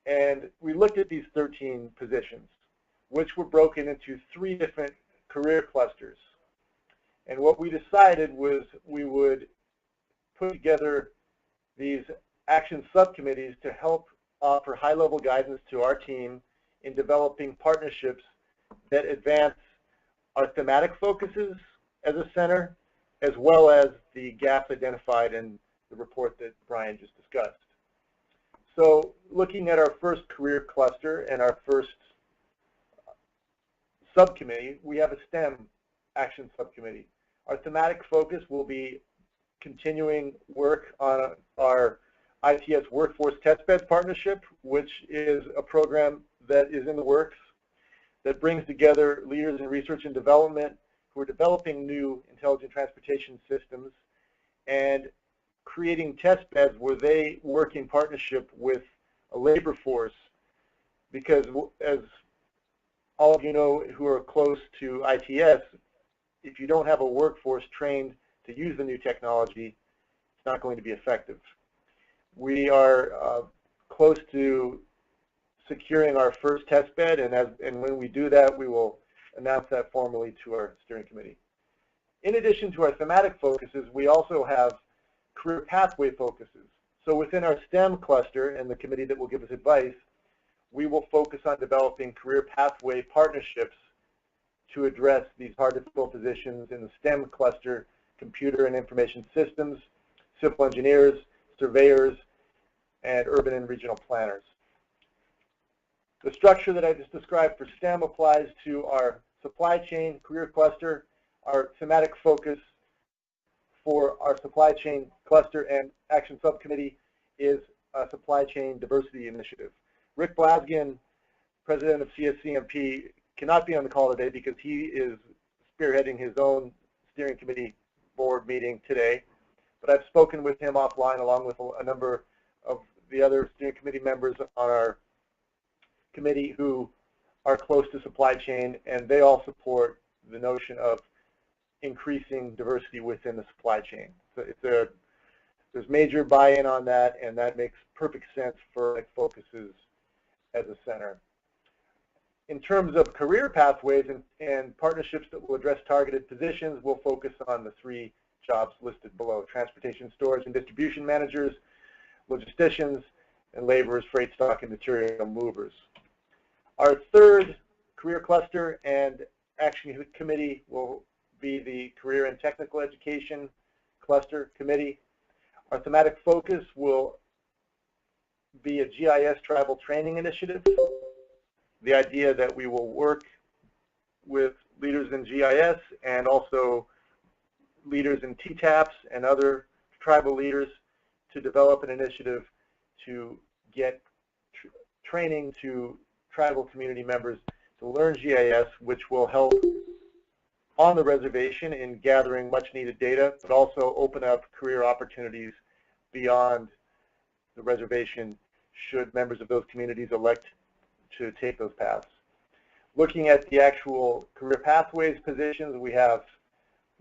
and we looked at these 13 positions, which were broken into 3 different career clusters. And what we decided was we would put together these action subcommittees to help offer high-level guidance to our team in developing partnerships that advance our thematic focuses as a center, as well as the gaps identified in the report that Brian just discussed. So looking at our first career cluster and our first subcommittee, we have a STEM action subcommittee. Our thematic focus will be continuing work on our ITS Workforce Testbed Partnership, which is a program that is in the works that brings together leaders in research and development who are developing new intelligent transportation systems and creating test beds where they work in partnership with a labor force, because as all of you know who are close to ITS, if you don't have a workforce trained to use the new technology, it's not going to be effective. We are close to securing our first test bed, and when we do that, we will announce that formally to our steering committee. In addition to our thematic focuses, we also have career pathway focuses. So within our STEM cluster and the committee that will give us advice, we will focus on developing career pathway partnerships to address these hard-to-fill positions in the STEM cluster: computer and information systems, civil engineers, surveyors, and urban and regional planners. The structure that I just described for STEM applies to our supply chain career cluster. Our thematic focus for our supply chain cluster and action subcommittee is a supply chain diversity initiative. Rick Blaskin, president of CSCMP, cannot be on the call today because he is spearheading his own steering committee board meeting today. But I've spoken with him offline along with a number of the other steering committee members on our committee who are close to supply chain, and they all support the notion of increasing diversity within the supply chain. So there's major buy-in on that, and that makes perfect sense for focuses as a center. In terms of career pathways and partnerships that will address targeted positions, we'll focus on the 3 jobs listed below: transportation stores and distribution managers, logisticians, and laborers, freight stock, and material movers. Our third career cluster and action committee will be the career and technical education cluster committee. Our thematic focus will be a GIS tribal training initiative. The idea that we will work with leaders in GIS and also leaders in TTAPs and other tribal leaders to develop an initiative to get training to tribal community members to learn GIS, which will help on the reservation in gathering much needed data, but also open up career opportunities beyond the reservation should members of those communities elect to take those paths. Looking at the actual career pathways positions we have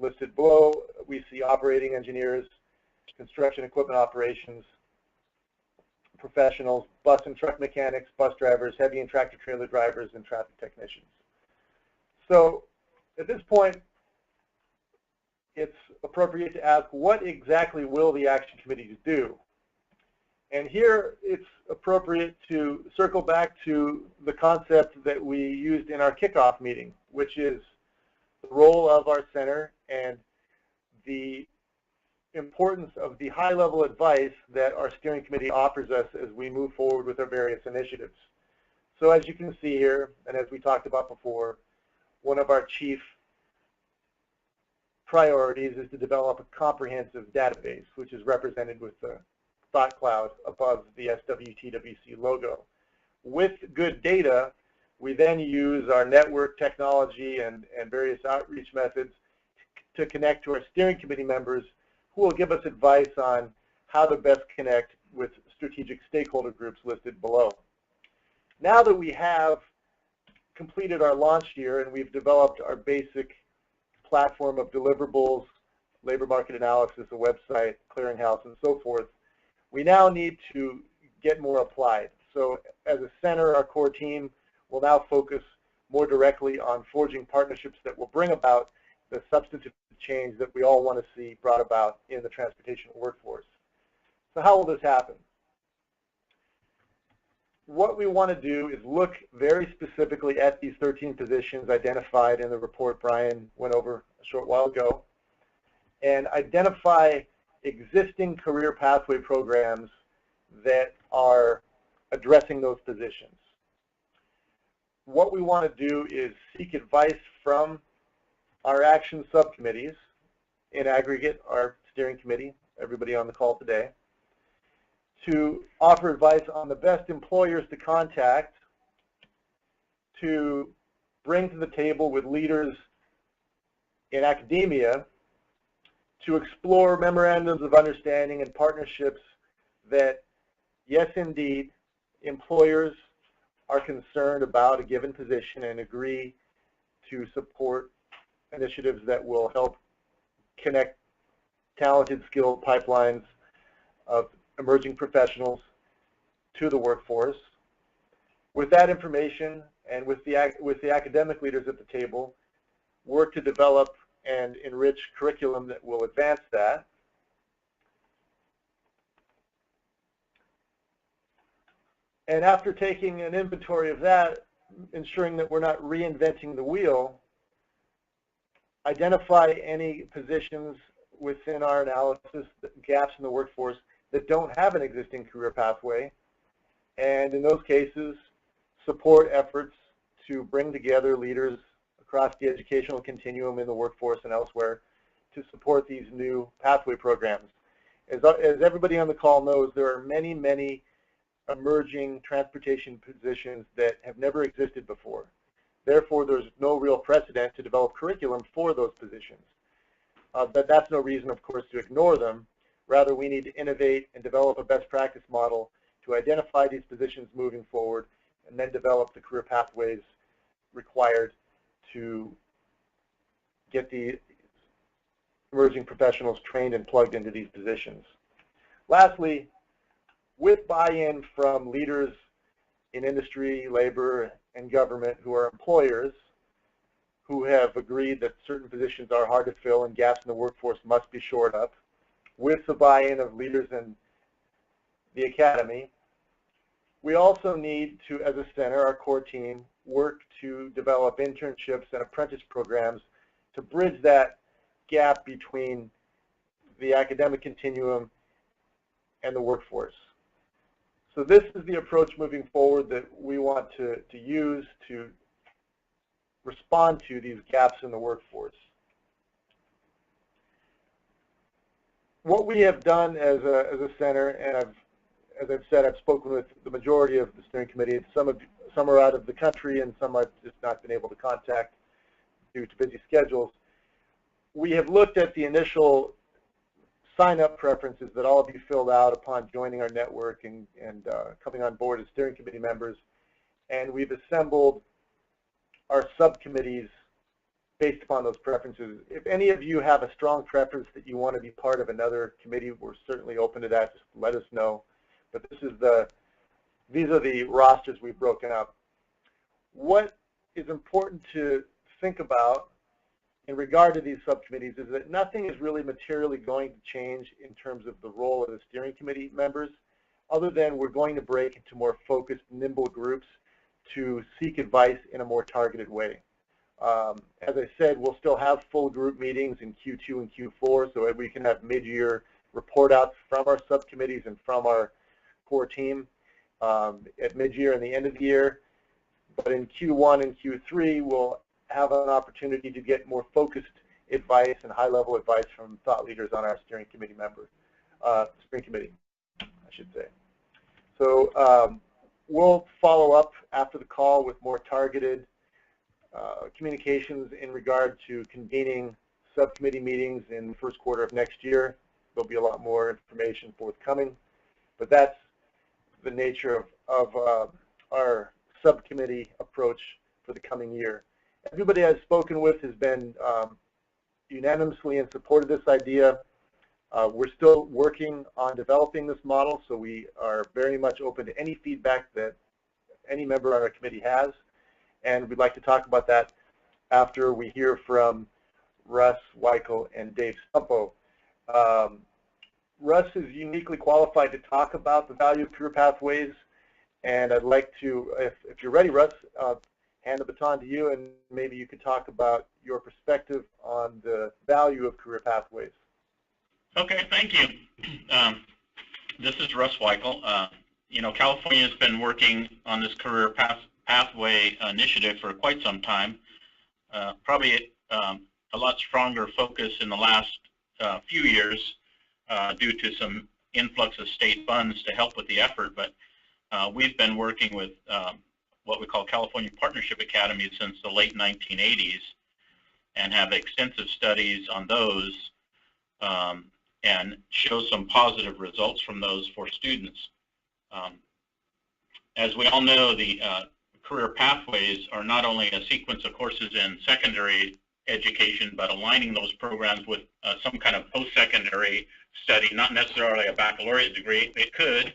listed below, we see operating engineers, construction equipment operations professionals, bus and truck mechanics, bus drivers, heavy and tractor trailer drivers, and traffic technicians. So at this point, it's appropriate to ask, what exactly will the action committees do? And here it's appropriate to circle back to the concept that we used in our kickoff meeting, which is the role of our center and the importance of the high-level advice that our steering committee offers us as we move forward with our various initiatives. So as you can see here, and as we talked about before, one of our chief priorities is to develop a comprehensive database, which is represented with the thought cloud above the SWTWC logo. With good data, we then use our network technology and various outreach methods to connect to our steering committee members, who will give us advice on how to best connect with strategic stakeholder groups listed below. Now that we have completed our launch year and we've developed our basic platform of deliverables, labor market analysis, a website, clearinghouse, and so forth, we now need to get more applied. So as a center, our core team will now focus more directly on forging partnerships that will bring about the substantive change that we all want to see brought about in the transportation workforce. So how will this happen? What we want to do is look very specifically at these 13 positions identified in the report Brian went over a short while ago, and identify existing career pathway programs that are addressing those positions. What we want to do is seek advice from our action subcommittees, in aggregate, our steering committee, everybody on the call today, to offer advice on the best employers to contact, to bring to the table with leaders in academia, to explore memorandums of understanding and partnerships that, yes, indeed, employers are concerned about a given position and agree to support initiatives that will help connect talented, skilled pipelines of emerging professionals to the workforce. With that information and with the academic leaders at the table, work to develop and enrich curriculum that will advance that. And after taking an inventory of that, ensuring that we're not reinventing the wheel, identify any positions within our analysis, gaps in the workforce that don't have an existing career pathway, and in those cases, support efforts to bring together leaders across the educational continuum in the workforce and elsewhere to support these new pathway programs. As everybody on the call knows, there are many, many emerging transportation positions that have never existed before. Therefore, there's no real precedent to develop curriculum for those positions. But that's no reason, of course, to ignore them. Rather, we need to innovate and develop a best practice model to identify these positions moving forward and then develop the career pathways required to get the emerging professionals trained and plugged into these positions. Lastly, with buy-in from leaders in industry, labor, and government who are employers who have agreed that certain positions are hard to fill and gaps in the workforce must be shored up, with the buy-in of leaders in the academy, we also need to, as a center, our core team, work to develop internships and apprentice programs to bridge that gap between the academic continuum and the workforce. So this is the approach moving forward that we want to use to respond to these gaps in the workforce. What we have done as a center, and as I've said, I've spoken with the majority of the steering committee. Some are out of the country and some I've just not been able to contact due to busy schedules. We have looked at the initial sign-up preferences that all of you filled out upon joining our network and coming on board as steering committee members, and we've assembled our subcommittees based upon those preferences. If any of you have a strong preference that you want to be part of another committee, we're certainly open to that. Just let us know. But these are the rosters we've broken up. What is important to think about in regard to these subcommittees is that nothing is really materially going to change in terms of the role of the steering committee members, other than we're going to break into more focused, nimble groups to seek advice in a more targeted way. As I said, we'll still have full group meetings in Q2 and Q4 so that we can have mid-year report outs from our subcommittees and from our core team at mid-year and the end of the year. But in Q1 and Q3, we'll have an opportunity to get more focused advice and high-level advice from thought leaders on our steering committee steering committee, I should say. So we'll follow up after the call with more targeted communications in regard to convening subcommittee meetings in the first quarter of next year. There'll be a lot more information forthcoming, but that's the nature of our subcommittee approach for the coming year. Everybody I've spoken with has been unanimously in support of this idea. We're still working on developing this model, so we are very much open to any feedback that any member on our committee has, and we'd like to talk about that after we hear from Russ Weichel and Dave Stumpo. Russ is uniquely qualified to talk about the value of career pathways, and I'd like to, if you're ready, Russ, hand the baton to you, and maybe you could talk about your perspective on the value of career pathways. Okay, thank you. This is Russ Weichel. You know, California has been working on this career pathway initiative for quite some time. Probably a lot stronger focus in the last few years due to some influx of state funds to help with the effort, but we've been working with what we call California Partnership Academies since the late 1980s and have extensive studies on those and show some positive results from those for students. As we all know, the career pathways are not only a sequence of courses in secondary education, but aligning those programs with some kind of post-secondary study, not necessarily a baccalaureate degree. It could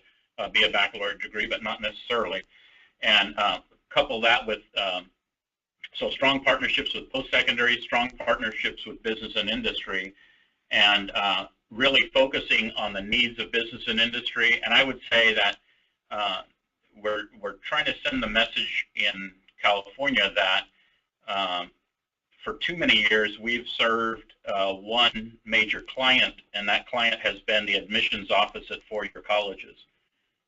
be a baccalaureate degree, but not necessarily. And couple that with so strong partnerships with post-secondary, strong partnerships with business and industry, and really focusing on the needs of business and industry. And I would say that we're trying to send the message in California that for too many years we've served one major client, and that client has been the admissions office at four-year colleges.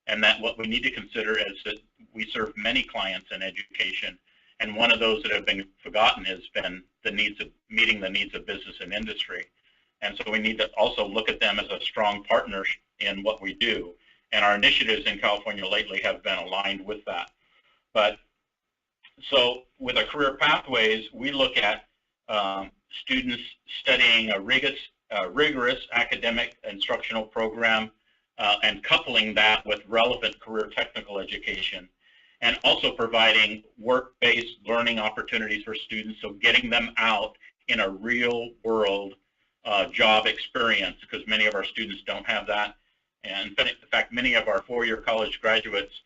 And that what we need to consider is that we serve many clients in education, and one of those that have been forgotten has been the needs of meeting the needs of business and industry. And so we need to also look at them as a strong partner in what we do. And our initiatives in California lately have been aligned with that. But so with our career pathways, we look at students studying a rigorous academic instructional program and coupling that with relevant career technical education, and also providing work-based learning opportunities for students, so getting them out in a real-world job experience, because many of our students don't have that. And in fact, many of our four-year college graduates,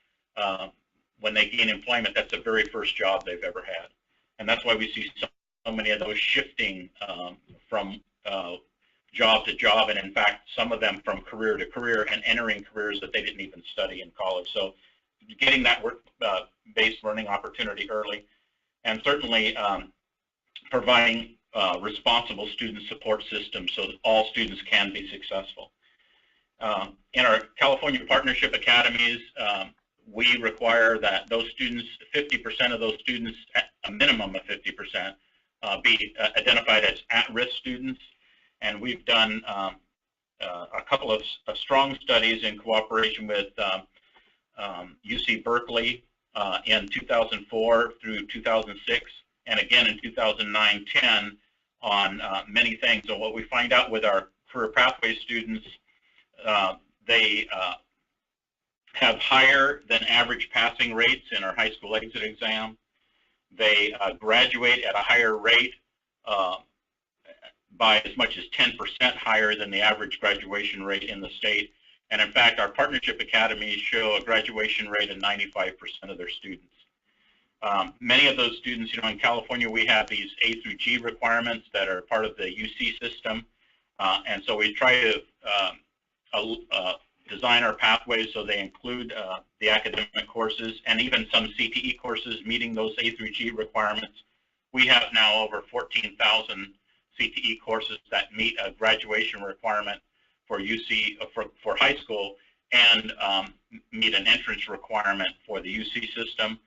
when they gain employment, that's the very first job they've ever had. And that's why we see so many of those shifting from job to job, and in fact, some of them from career to career and entering careers that they didn't even study in college. So getting that work-based learning opportunity early, and certainly providing responsible student support systems so that all students can be successful. In our California Partnership Academies, we require that those students, 50% of those students, a minimum of 50%, be identified as at-risk students. And we've done a couple of strong studies in cooperation with UC Berkeley in 2004 through 2006, and again in 2009-10 on many things. So what we find out with our career pathway students, they have higher than average passing rates in our high school exit exam. They graduate at a higher rate, by as much as 10% higher than the average graduation rate in the state. And in fact, our partnership academies show a graduation rate of 95% of their students. Many of those students, in California, we have these A through G requirements that are part of the UC system. And so we try to design our pathways so they include the academic courses and even some CTE courses meeting those A through G requirements. We have now over 14,000 CTE courses that meet a graduation requirement for UC for high school, and meet an entrance requirement for the UC system.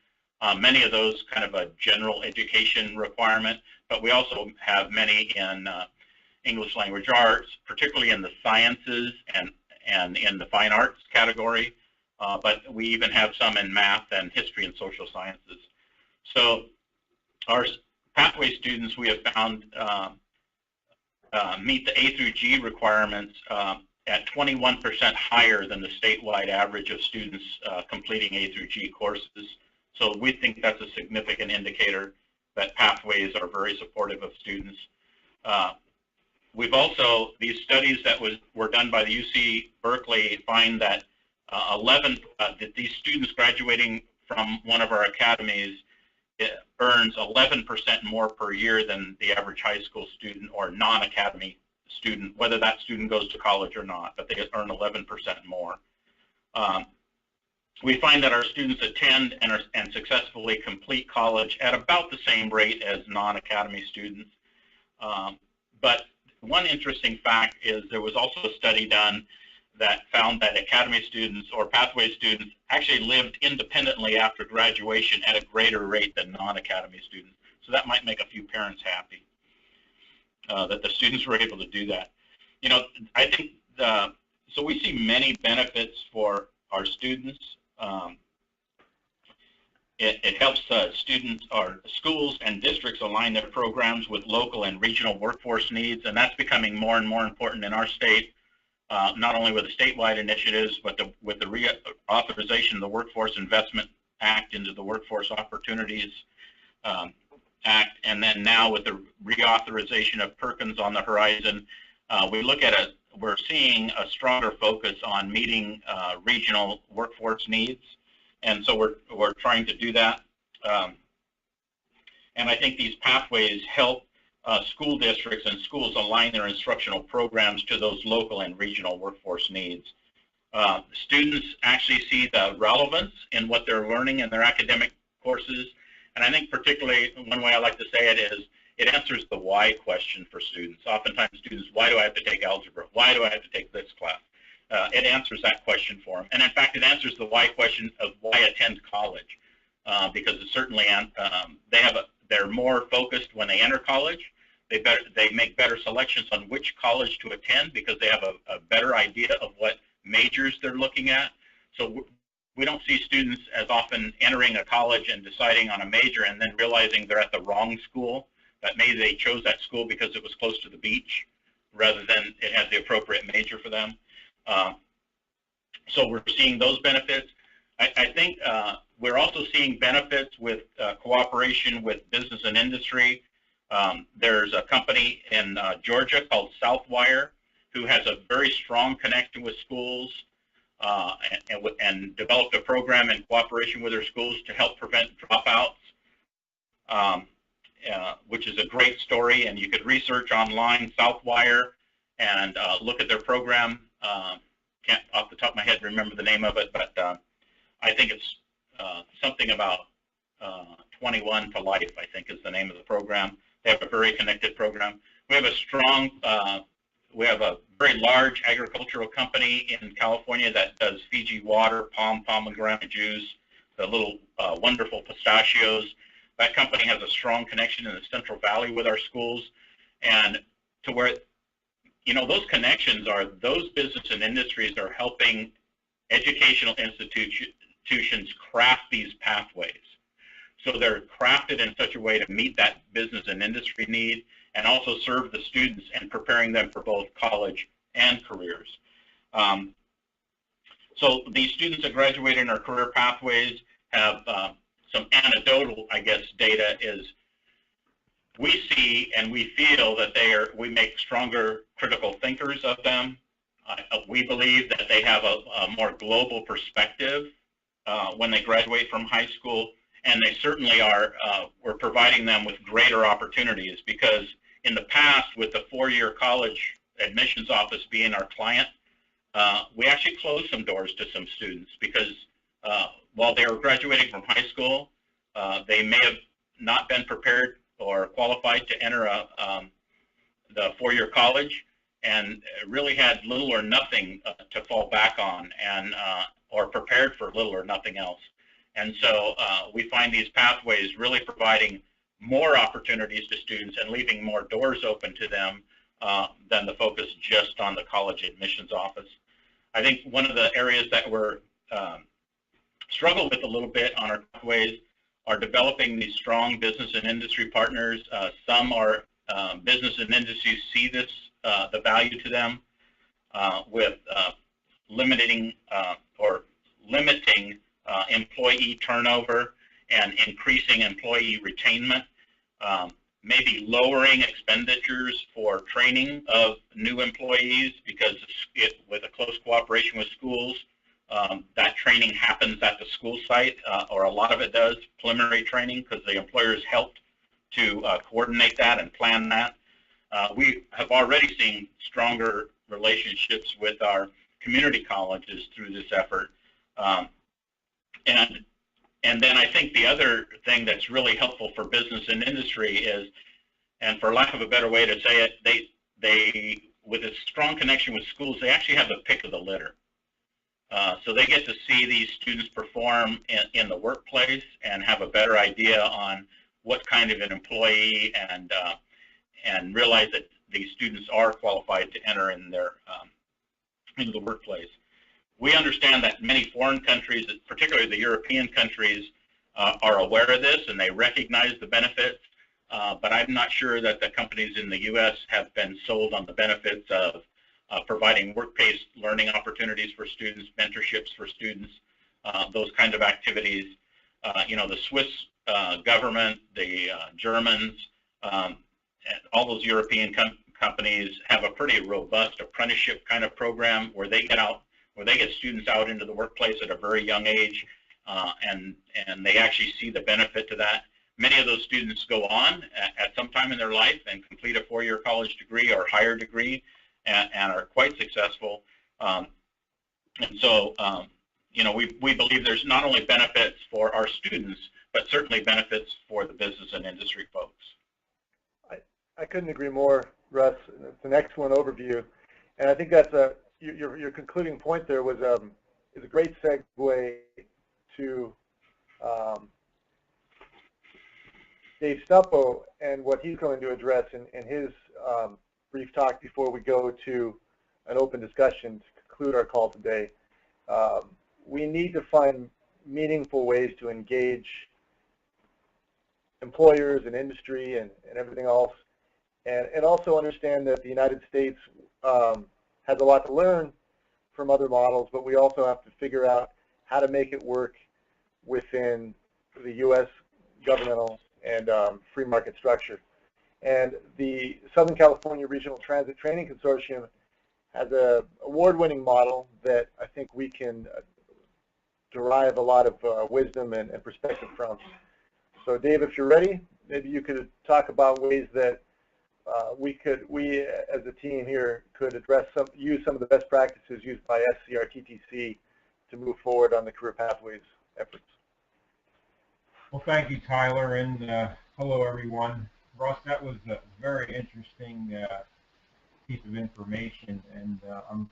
Many of those kind of a general education requirement, but we also have many in English language arts, particularly in the sciences and in the fine arts category, but we even have some in math and history and social sciences. So our pathway students, we have found, meet the A through G requirements at 21% higher than the statewide average of students completing A through G courses. So we think that's a significant indicator that pathways are very supportive of students. We've also, these studies that were done by the UC Berkeley find that that these students graduating from one of our academies earns 11% more per year than the average high school student or non-academy student, whether that student goes to college or not, but they earn 11% more. We find that our students attend and successfully complete college at about the same rate as non-academy students. But one interesting fact is there was also a study done that found that academy students or pathway students actually lived independently after graduation at a greater rate than non-academy students. So that might make a few parents happy that the students were able to do that. I think, so we see many benefits for our students. It helps students or schools and districts align their programs with local and regional workforce needs, and that's becoming more and more important in our state, not only with the statewide initiatives, but with the reauthorization of the Workforce Investment Act into the Workforce Opportunities Act, and then now with the reauthorization of Perkins on the horizon. We're seeing a stronger focus on meeting regional workforce needs, and so we're trying to do that. And I think these pathways help school districts and schools align their instructional programs to those local and regional workforce needs. Students actually see the relevance in what they're learning in their academic courses. And I think particularly one way I like to say it is it answers the why question for students. Oftentimes students, why do I have to take algebra? Why do I have to take this class? It answers that question for them. And in fact, it answers the why question of why attend college. Because it certainly, they're more focused when they enter college. They make better selections on which college to attend because they have a better idea of what majors they're looking at. So we don't see students as often entering a college and deciding on a major and then realizing they're at the wrong school, that maybe they chose that school because it was close to the beach rather than it had the appropriate major for them. So we're seeing those benefits. I think we're also seeing benefits with cooperation with business and industry. There's a company in Georgia called Southwire who has a very strong connection with schools and developed a program in cooperation with their schools to help prevent dropouts, which is a great story. And you could research online Southwire and look at their program. Can't off the top of my head remember the name of it, but I think it's something about 21 to Life, I think is the name of the program. They have a very connected program. We have a strong, we have a very large agricultural company in California that does Fiji water, pomegranate juice, the little wonderful pistachios. That company has a strong connection in the Central Valley with our schools, and to where, you know, those connections are, those business and industries are helping educational institutions craft these pathways. So they're crafted in such a way to meet that business and industry need and also serve the students and preparing them for both college and careers. So these students that graduate in our career pathways have some anecdotal, I guess, data is we see and we feel that we make stronger critical thinkers of them. We believe that they have a more global perspective when they graduate from high school, and they certainly are, we're providing them with greater opportunities because in the past, with the four-year college admissions office being our client, we actually closed some doors to some students because while they were graduating from high school, they may have not been prepared or qualified to enter the four-year college and really had little or nothing to fall back on and or prepared for little or nothing else. And so we find these pathways really providing more opportunities to students and leaving more doors open to them than the focus just on the college admissions office. I think one of the areas that we're struggle with a little bit on our pathways are developing these strong business and industry partners. Some are business and industry see this, the value to them with limiting employee turnover and increasing employee retainment, maybe lowering expenditures for training of new employees because with a close cooperation with schools, that training happens at the school site, or a lot of it does, preliminary training, because the employers helped to coordinate that and plan that. We have already seen stronger relationships with our community colleges through this effort. And then I think the other thing that's really helpful for business and industry is, and for lack of a better way to say it, they with a strong connection with schools, they actually have the pick of the litter. So they get to see these students perform in the workplace and have a better idea on what kind of an employee and realize that these students are qualified to enter in their into the workplace. We understand that many foreign countries, particularly the European countries, are aware of this and they recognize the benefits, but I'm not sure that the companies in the U.S. have been sold on the benefits of providing work-based learning opportunities for students, mentorships for students, those kind of activities. You know, the Swiss government, the Germans, and all those European companies have a pretty robust apprenticeship kind of program where they get students out into the workplace at a very young age, and they actually see the benefit to that. Many of those students go on at some time in their life and complete a four-year college degree or higher degree and are quite successful. And so, you know, we believe there's not only benefits for our students, but certainly benefits for the business and industry folks. I couldn't agree more, Russ. It's an excellent overview, and I think that's your concluding point there was is a great segue to Dave Stuppo and what he's going to address in his brief talk before we go to an open discussion to conclude our call today. We need to find meaningful ways to engage employers and industry and everything else, and also understand that the United States has a lot to learn from other models, but we also have to figure out how to make it work within the U.S. governmental and free market structure. And the Southern California Regional Transit Training Consortium has an award-winning model that I think we can derive a lot of wisdom and perspective from. So Dave, if you're ready, maybe you could talk about ways that we as a team here could use some of the best practices used by SWTWC to move forward on the career pathways efforts. Well, thank you, Tyler, and hello, everyone. Russ, that was a very interesting piece of information, and I'm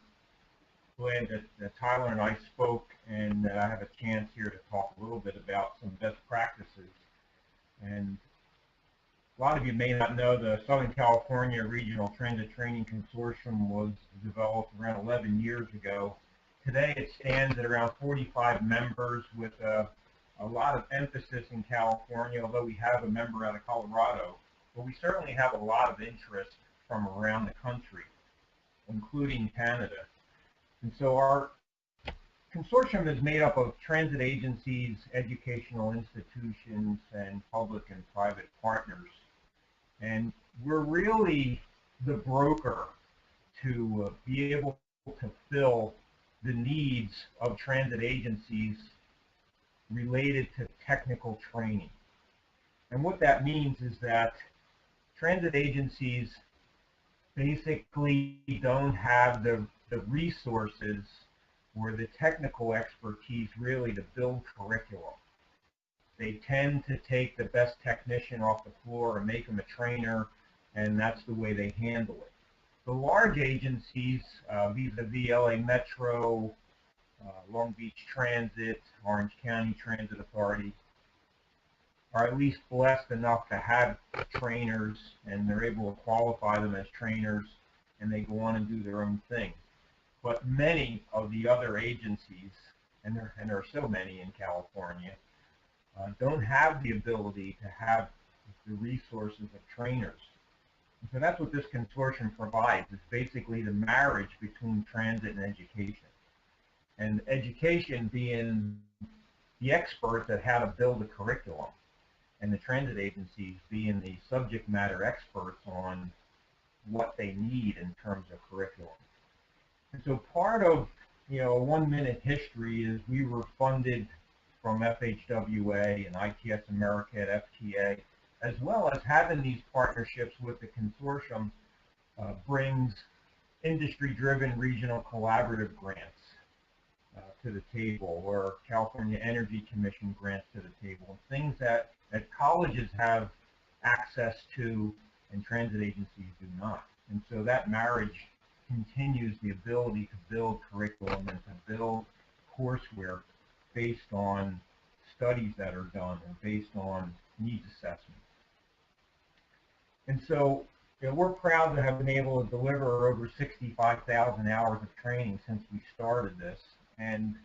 glad that Tyler and I spoke, and I have a chance here to talk a little bit about some best practices. And a lot of you may not know the Southern California Regional Transit Training Consortium was developed around 11 years ago. Today it stands at around 45 members with a lot of emphasis in California, although we have a member out of Colorado. But we certainly have a lot of interest from around the country, including Canada. And so our consortium is made up of transit agencies, educational institutions, and public and private partners. And we're really the broker to be able to fill the needs of transit agencies related to technical training. And what that means is that transit agencies basically don't have the resources or the technical expertise really to build curriculum. They tend to take the best technician off the floor and make them a trainer, and that's the way they handle it. The large agencies, vis-a-vis LA Metro, Long Beach Transit, Orange County Transit Authority, are at least blessed enough to have trainers, and they're able to qualify them as trainers, and they go on and do their own thing. But many of the other agencies, and there are so many in California, don't have the ability to have the resources of trainers. And so that's what this consortium provides. It's basically the marriage between transit and education. And education being the experts at how to build a curriculum, and the transit agencies being the subject matter experts on what they need in terms of curriculum. And so part of, a 1-minute history is we were funded from FHWA and ITS America at FTA, as well as having these partnerships with the consortium brings industry-driven regional collaborative grants to the table, or California Energy Commission grants to the table, things that colleges have access to and transit agencies do not. And so that marriage continues the ability to build curriculum and to build courseware based on studies that are done or based on needs assessments. And so we're proud to have been able to deliver over 65,000 hours of training since we started this, and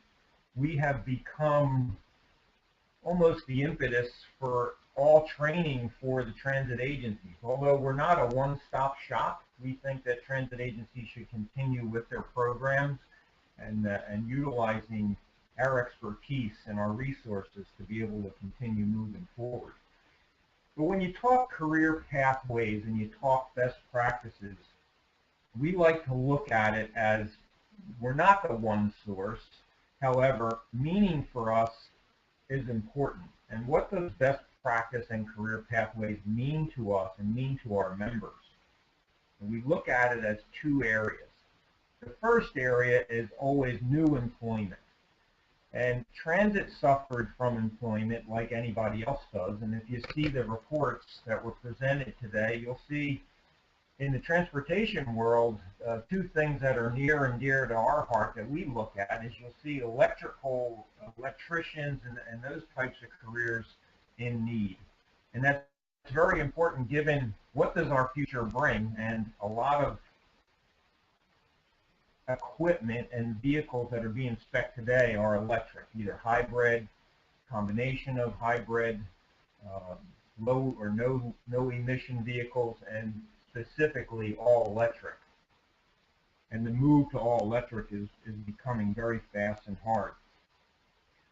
we have become almost the impetus for all training for the transit agencies. Although we're not a one-stop shop, we think that transit agencies should continue with their programs and utilizing our expertise and our resources to be able to continue moving forward. But when you talk career pathways and you talk best practices, we like to look at it as we're not the one source. However, meaning for us is important. And what those best practice and career pathways mean to us and mean to our members. And we look at it as two areas. The first area is always new employment. And transit suffered from employment like anybody else does. And if you see the reports that were presented today, you'll see in the transportation world, two things that are near and dear to our heart that we look at is you'll see electricians and those types of careers in need. And that's very important given what does our future bring, and a lot of equipment and vehicles that are being spec'd today are electric, either hybrid, combination of hybrid, low or no emission vehicles, and specifically all electric. And the move to all electric is becoming very fast and hard.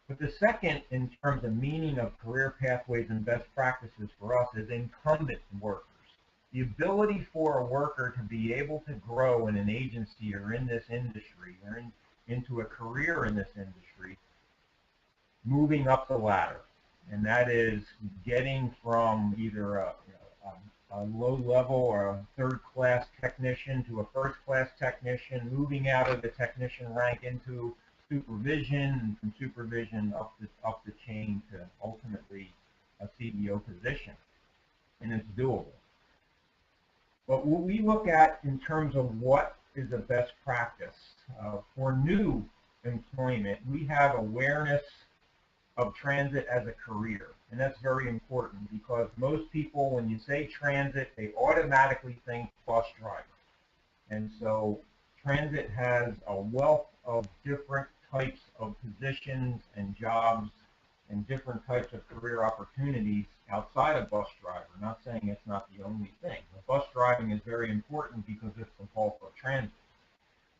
But the second, in terms of meaning of career pathways and best practices for us, is incumbent workers. The ability for a worker to be able to grow in an agency or in this industry or into a career in this industry, moving up the ladder. And that is getting from either a low level or a third-class technician to a first-class technician, moving out of the technician rank into supervision, and from supervision up the chain to ultimately a CEO position. And it's doable. But what we look at in terms of what is a best practice for new employment, we have awareness of transit as a career. And that's very important because most people, when you say transit, they automatically think bus driver. And so transit has a wealth of different types of positions and jobs and different types of career opportunities outside of bus driver. Not saying it's not the only thing. But bus driving is very important because it's the bulk of transit.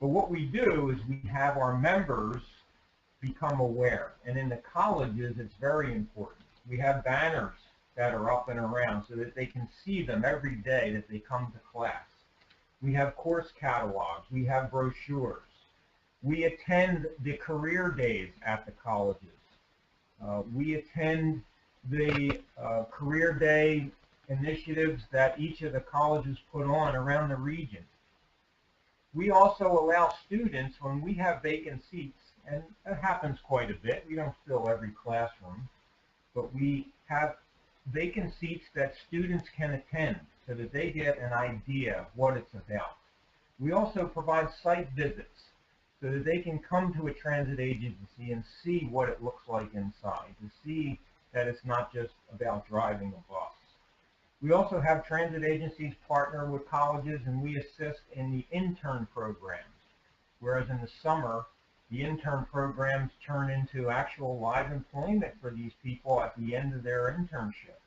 But what we do is we have our members become aware. And in the colleges, it's very important. We have banners that are up and around so that they can see them every day that they come to class. We have course catalogs. We have brochures. We attend the career days at the colleges. We attend the career day initiatives that each of the colleges put on around the region. We also allow students, when we have vacant seats, and that happens quite a bit, we don't fill every classroom, but we have vacant seats that students can attend so that they get an idea of what it's about. We also provide site visits so that they can come to a transit agency and see what it looks like inside, to see that it's not just about driving a bus. We also have transit agencies partner with colleges, and we assist in the intern programs, whereas in the summer, the intern programs turn into actual live employment for these people at the end of their internship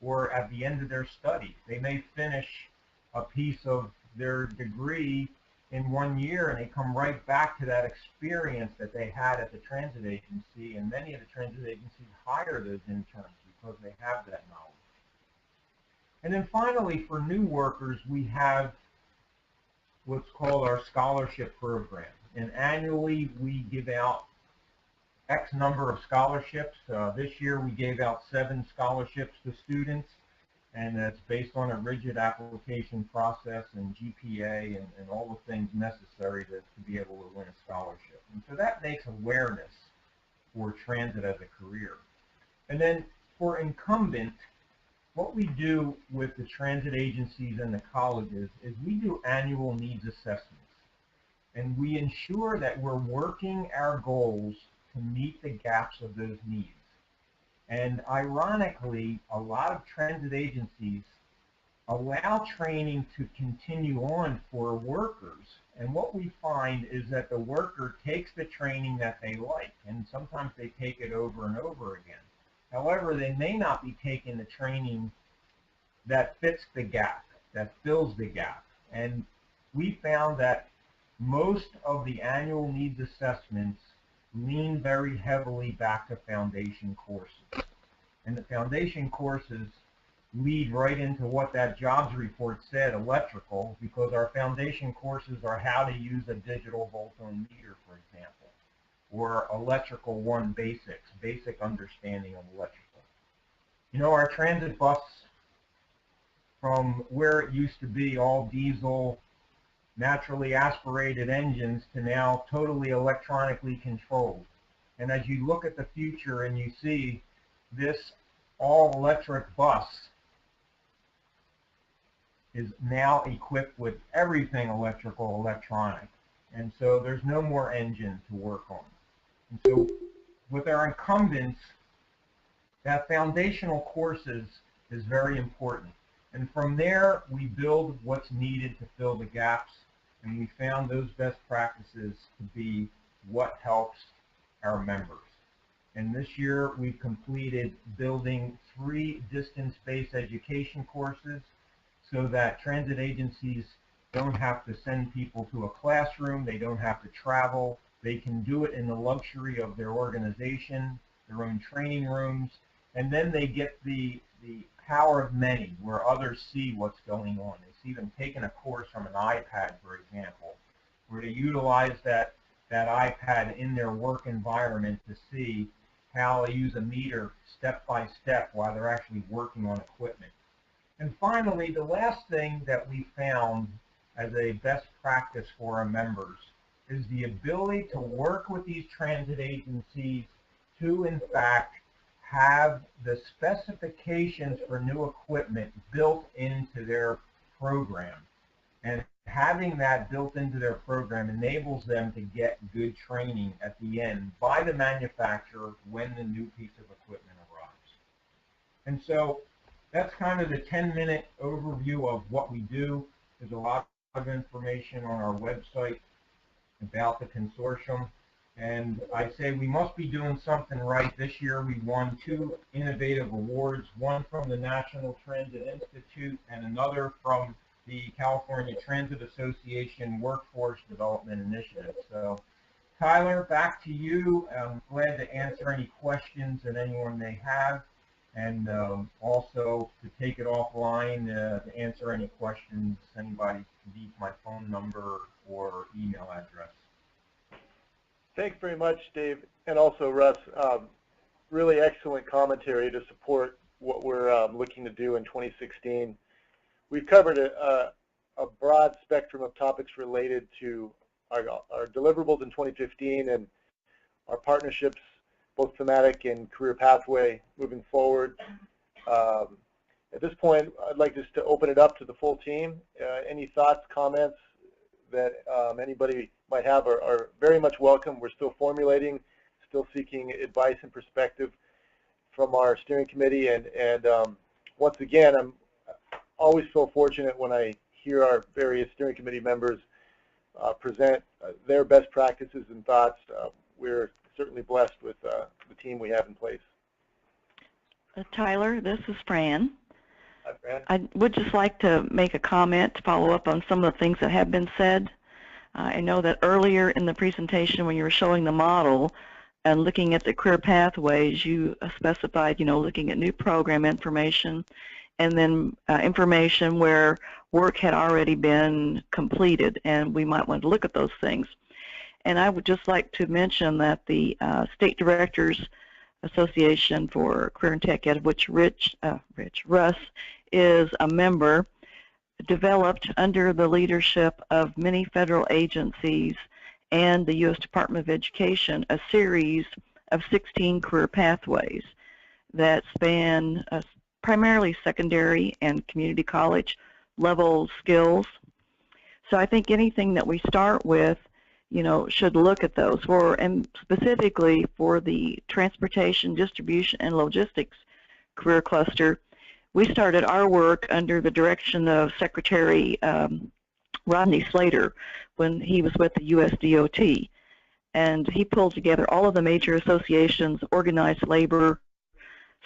or at the end of their study. They may finish a piece of their degree in 1 year and they come right back to that experience that they had at the transit agency, and many of the transit agencies hire those interns because they have that knowledge. And then finally, for new workers, we have what's called our scholarship program. And annually, we give out X number of scholarships. This year, we gave out 7 scholarships to students, and that's based on a rigid application process and GPA and all the things necessary to be able to win a scholarship. And so that makes awareness for transit as a career. And then for incumbent, what we do with the transit agencies and the colleges is we do annual needs assessments. And we ensure that we're working our goals to meet the gaps of those needs. And ironically, a lot of transit agencies allow training to continue on for workers. And what we find is that the worker takes the training that they like, and sometimes they take it over and over again. However, they may not be taking the training that fits the gap, that fills the gap. And we found that most of the annual needs assessments lean very heavily back to foundation courses. And the foundation courses lead right into what that jobs report said, electrical, because our foundation courses are how to use a digital volt-ohm meter, for example, or electrical 1 basics, basic understanding of electrical. You know, our transit bus, from where it used to be all diesel, naturally aspirated engines to now totally electronically controlled. And as you look at the future and you see this all-electric bus is now equipped with everything electrical, electronic. And so there's no more engine to work on. And so with our incumbents, that foundational courses is very important. And from there, we build what's needed to fill the gaps. And we found those best practices to be what helps our members. And this year, we've completed building 3 distance-based education courses so that transit agencies don't have to send people to a classroom, they don't have to travel, they can do it in the luxury of their organization, their own training rooms, and then they get the power of many, where others see what's going on. They see them taking a course from an iPad, for example, where they utilize that iPad in their work environment to see how they use a meter step by step while they're actually working on equipment. And finally, the last thing that we found as a best practice for our members is the ability to work with these transit agencies to, in fact, have the specifications for new equipment built into their program. And having that built into their program enables them to get good training at the end by the manufacturer when the new piece of equipment arrives. And so that's kind of the 10-minute overview of what we do. There's a lot of information on our website about the consortium. And I say we must be doing something right. This year we won 2 innovative awards, one from the National Transit Institute and another from the California Transit Association Workforce Development Initiative. So Tyler, back to you. I'm glad to answer any questions that anyone may have, and also to take it offline to answer any questions anybody needs my phone number or email address. Thanks very much, Dave, and also Russ. Really excellent commentary to support what we're looking to do in 2016. We've covered a broad spectrum of topics related to our deliverables in 2015 and our partnerships, both thematic and career pathway, moving forward. At this point, I'd like just to open it up to the full team. Any thoughts, comments that anybody might have are very much welcome. We're still formulating, still seeking advice and perspective from our steering committee. And once again, I'm always feel fortunate when I hear our various steering committee members present their best practices and thoughts. We're certainly blessed with the team we have in place. Tyler, this is Fran. Hi, Fran. I would just like to make a comment to follow up on some of the things that have been said. I know that earlier in the presentation when you were showing the model and looking at the career pathways, you specified, looking at new program information and then information where work had already been completed, and we might want to look at those things. And I would just like to mention that the State Directors Association for Career and Tech Ed, of which Russ is a member, developed under the leadership of many federal agencies and the U.S. Department of Education a series of 16 career pathways that span primarily secondary and community college level skills. So I think anything that we start with, should look at those and specifically for the transportation, distribution, and logistics career cluster. We started our work under the direction of Secretary Rodney Slater when he was with the USDOT, and he pulled together all of the major associations, organized labor,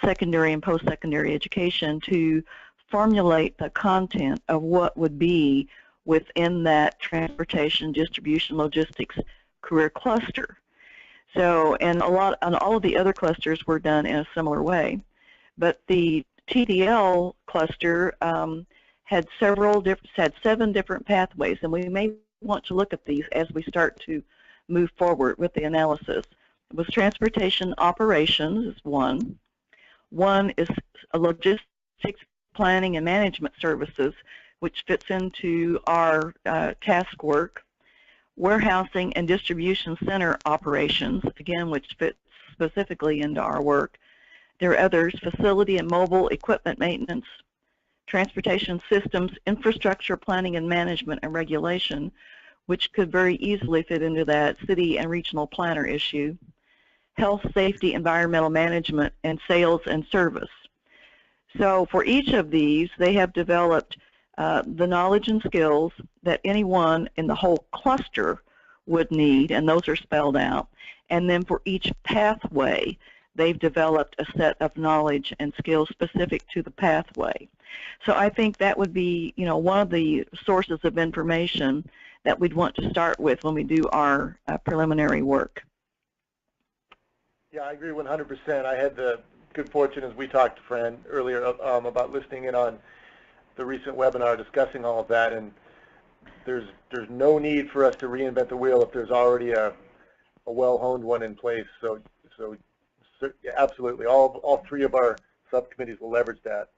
secondary and post-secondary education to formulate the content of what would be within that transportation, distribution, logistics career cluster. So, and all of the other clusters were done in a similar way. But the TDL cluster had 7 different pathways, and we may want to look at these as we start to move forward with the analysis. It was transportation operations is one. One is a logistics planning and management services, which fits into our task work. Warehousing and distribution center operations, again, which fits specifically into our work. There are others: facility and mobile equipment maintenance, transportation systems, infrastructure planning and management and regulation, which could very easily fit into that city and regional planner issue, health, safety, environmental management, and sales and service. So for each of these, they have developed the knowledge and skills that anyone in the whole cluster would need, and those are spelled out. And then for each pathway, they've developed a set of knowledge and skills specific to the pathway. So I think that would be, you know, one of the sources of information that we'd want to start with when we do our preliminary work. Yeah, I agree 100%. I had the good fortune, as we talked, Fran, earlier about listening in on the recent webinar discussing all of that, and there's no need for us to reinvent the wheel if there's already a well-honed one in place. So yeah, absolutely, all three of our subcommittees will leverage that.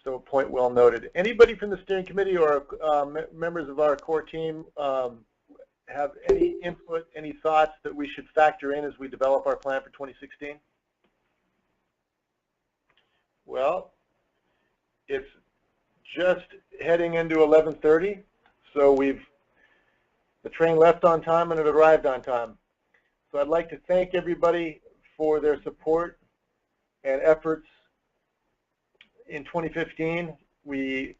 So point well noted. Anybody from the steering committee or members of our core team have any input, any thoughts that we should factor in as we develop our plan for 2016? Well, it's just heading into 11:30, so the train left on time and it arrived on time. So I'd like to thank everybody for their support and efforts in 2015. We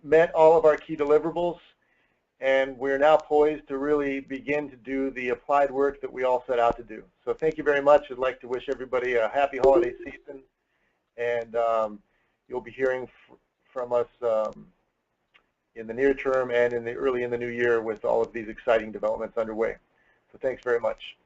met all of our key deliverables, and we're now poised to really begin to do the applied work that we all set out to do. So thank you very much. I'd like to wish everybody a happy holiday season, and you'll be hearing from us in the near term and early in the new year with all of these exciting developments underway. So thanks very much.